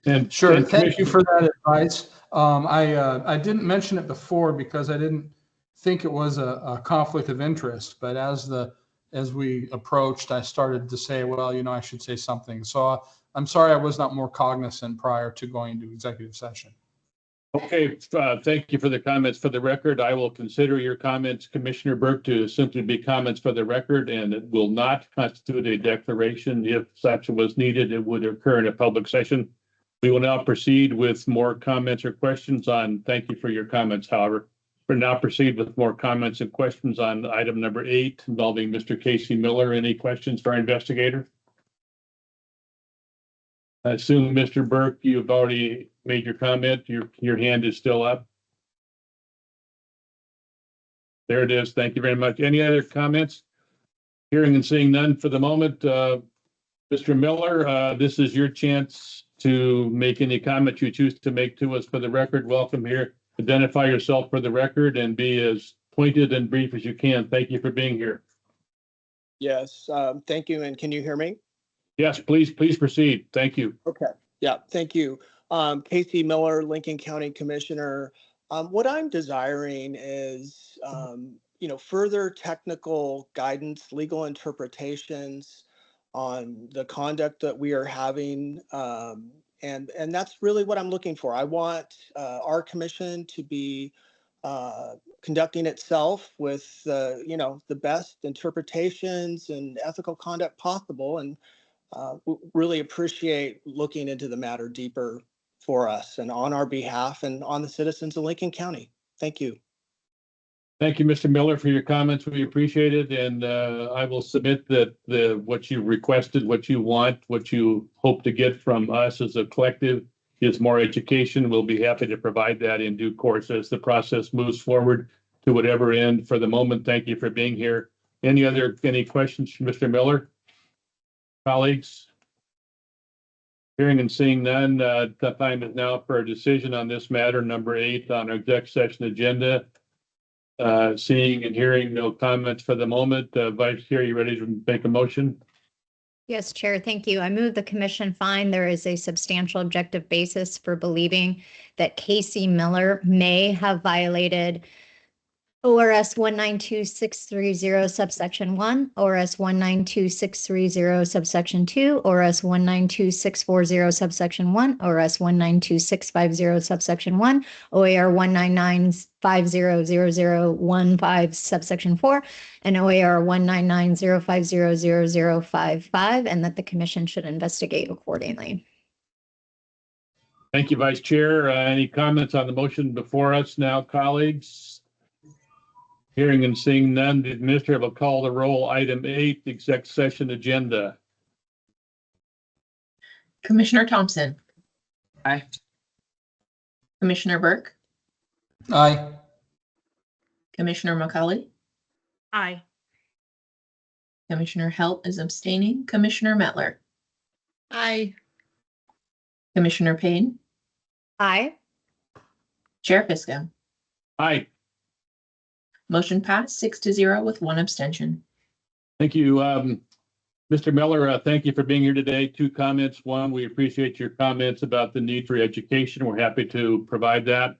And sure, thank you for that advice. I didn't mention it before because I didn't think it was a conflict of interest, but as we approached, I started to say, well, I should say something. So I'm sorry I was not more cognizant prior to going into executive session. Okay, thank you for the comments. For the record, I will consider your comments, Commissioner Burke, to simply be comments for the record, and it will not constitute a declaration. If such was needed, it would occur in a public session. We will now proceed with more comments or questions on, thank you for your comments, however. We'll now proceed with more comments and questions on item number 8 involving Mr. Casey Miller. Any questions for our investigator? I assume, Mr. Burke, you've already made your comment. Your hand is still up. There it is. Thank you very much. Any other comments? Hearing and seeing none for the moment. Mr. Miller, this is your chance to make any comment you choose to make to us for the record. Welcome here. Identify yourself for the record and be as pointed and brief as you can. Thank you for being here. Yes, thank you. And can you hear me? Yes, please proceed. Thank you. Okay. Yeah, thank you. Casey Miller, Lincoln County Commissioner. What I'm desiring is, further technical guidance, legal interpretations on the conduct that we are having. And that's really what I'm looking for. I want our commission to be conducting itself with, the best interpretations and ethical conduct possible. And really appreciate looking into the matter deeper for us and on our behalf and on the citizens of Lincoln County. Thank you. Thank you, Mr. Miller, for your comments. We appreciate it. And I will submit that what you requested, what you want, what you hope to get from us as a collective is more education. We'll be happy to provide that in due course as the process moves forward to whatever end. For the moment, thank you for being here. Any questions from Mr. Miller? Colleagues? Hearing and seeing none, the time is now for a decision on this matter, number 8 on our exec session agenda. Seeing and hearing no comments for the moment. Vice Chair, you ready to make a motion? Yes, Chair, thank you. I move the commission find there is a substantial objective basis for believing that Casey Miller may have violated ORS 192630 subsection 1, ORS 192630 subsection 2, ORS 192640 subsection 1, ORS 192650 subsection 1, OAR 199500015 subsection 4, and OAR 19905000055, and that the commission should investigate accordingly. Thank you, Vice Chair. Any comments on the motion before us now, colleagues? Hearing and seeing none, the administrator will call the roll. Item 8, exec session agenda. Commissioner Thompson. Aye. Commissioner Burke. Aye. Commissioner McCauley. Aye. Commissioner Halt is abstaining. Commissioner Mettler. Aye. Commissioner Payne. Aye. Chair Pisco. Aye. Motion passed 6-0 with 1 abstention. Thank you. Mr. Miller, thank you for being here today. 2 comments. 1, we appreciate your comments about the need for education. We're happy to provide that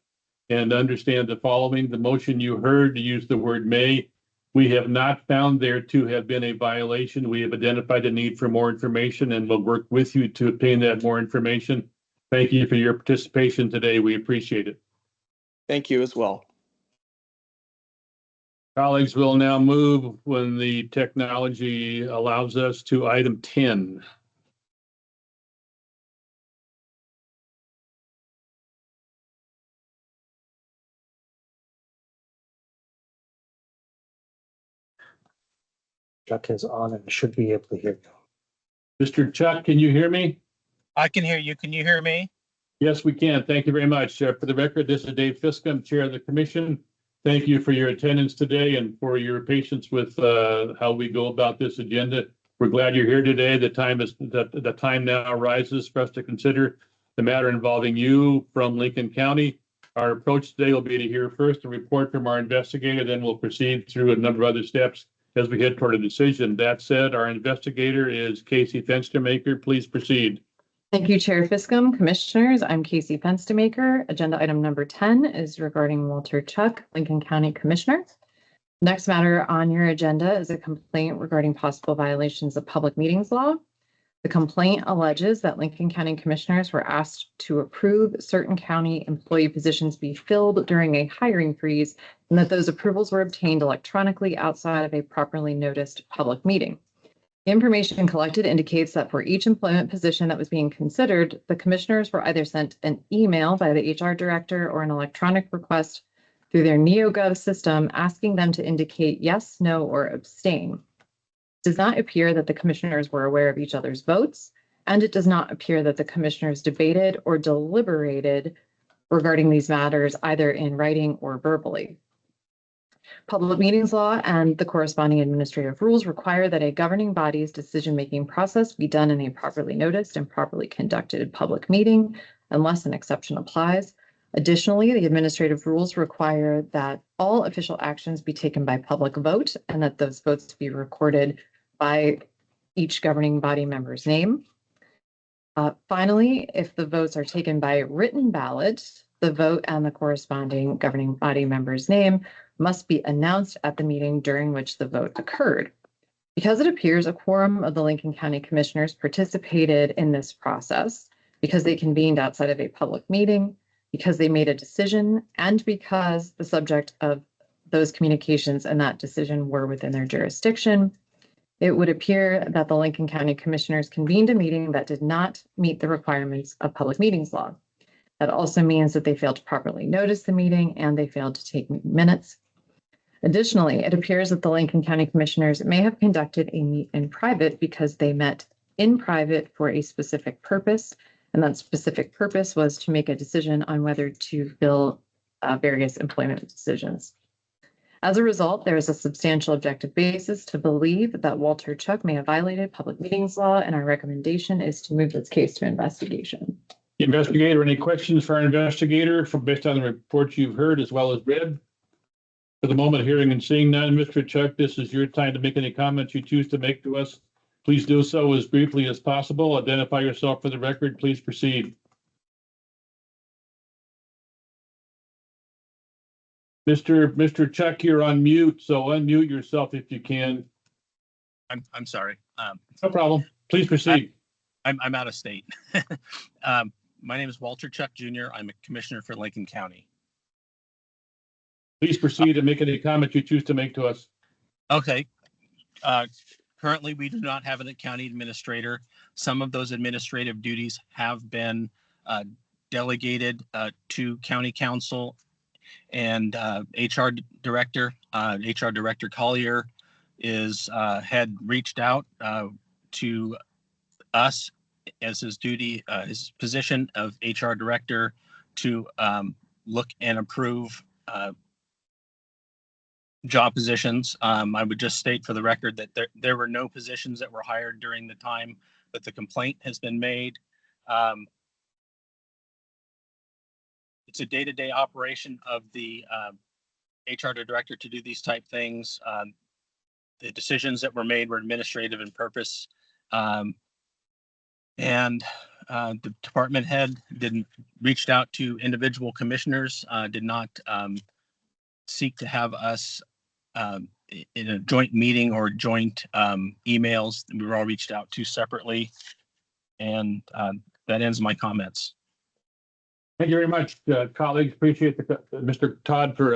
and understand the following. The motion you heard to use the word may. We have not found there to have been a violation. We have identified the need for more information and will work with you to obtain that more information. Thank you for your participation today. We appreciate it. Thank you as well. Colleagues, will now move when the technology allows us to item 10. Chuck is on and should be able to hear you. Mr. Chuck, can you hear me? I can hear you. Can you hear me? Yes, we can. Thank you very much. For the record, this is Dave Fiscum, Chair of the Commission. Thank you for your attendance today and for your patience with how we go about this agenda. We're glad you're here today. The time now arises for us to consider the matter involving you from Lincoln County. Our approach today will be to hear first a report from our investigator, then we'll proceed through a number of other steps as we head toward a decision. That said, our investigator is Casey Fenstermaker. Please proceed. Thank you, Chair Fiscum. Commissioners, I'm Casey Fenstermaker. Agenda item number 10 is regarding Walter Chuck, Lincoln County Commissioner. Next matter on your agenda is a complaint regarding possible violations of public meetings law. The complaint alleges that Lincoln County Commissioners were asked to approve certain county employee positions be filled during a hiring freeze, and that those approvals were obtained electronically outside of a properly noticed public meeting. The information collected indicates that for each employment position that was being considered, the commissioners were either sent an email by the HR director or an electronic request through their NeoGov system asking them to indicate yes, no, or abstain. It does not appear that the commissioners were aware of each other's votes, and it does not appear that the commissioners debated or deliberated regarding these matters either in writing or verbally. Public meetings law and the corresponding administrative rules require that a governing body's decision-making process be done in a properly noticed and properly conducted public meeting, unless an exception applies. Additionally, the administrative rules require that all official actions be taken by public vote and that those votes be recorded by each governing body member's name. Finally, if the votes are taken by written ballot, the vote and the corresponding governing body member's name must be announced at the meeting during which the vote occurred. Because it appears a quorum of the Lincoln County Commissioners participated in this process, because they convened outside of a public meeting, because they made a decision, and because the subject of those communications and that decision were within their jurisdiction, it would appear that the Lincoln County Commissioners convened a meeting that did not meet the requirements of public meetings law. That also means that they failed to properly notice the meeting and they failed to take minutes. Additionally, it appears that the Lincoln County Commissioners may have conducted a meet in private because they met in private for a specific purpose, and that specific purpose was to make a decision on whether to fill various employment decisions. As a result, there is a substantial objective basis to believe that Walter Chuck may have violated public meetings law, and our recommendation is to move this case to investigation. Investigator, any questions for our investigator based on the reports you've heard as well as read? For the moment, hearing and seeing none, Mr. Chuck, this is your time to make any comments you choose to make to us. Please do so as briefly as possible. Identify yourself for the record. Please proceed. Mr. Chuck, you're on mute, so unmute yourself if you can. I'm sorry. No problem. Please proceed. I'm out of state. My name is Walter Chuck Jr. I'm a commissioner for Lincoln County. Please proceed and make any comments you choose to make to us. Okay. Currently, we do not have a county administrator. Some of those administrative duties have been delegated to county council and HR director. HR Director Collier had reached out to us as his duty, his position of HR director, to look and approve job positions. I would just state for the record that there were no positions that were hired during the time that the complaint has been made. It's a day-to-day operation of the HR director to do these type things. The decisions that were made were administrative in purpose. And the department head reached out to individual commissioners, did not seek to have us in a joint meeting or joint emails. We were all reached out to separately. And that ends my comments. Thank you very much, colleagues. Appreciate Mr. Todd for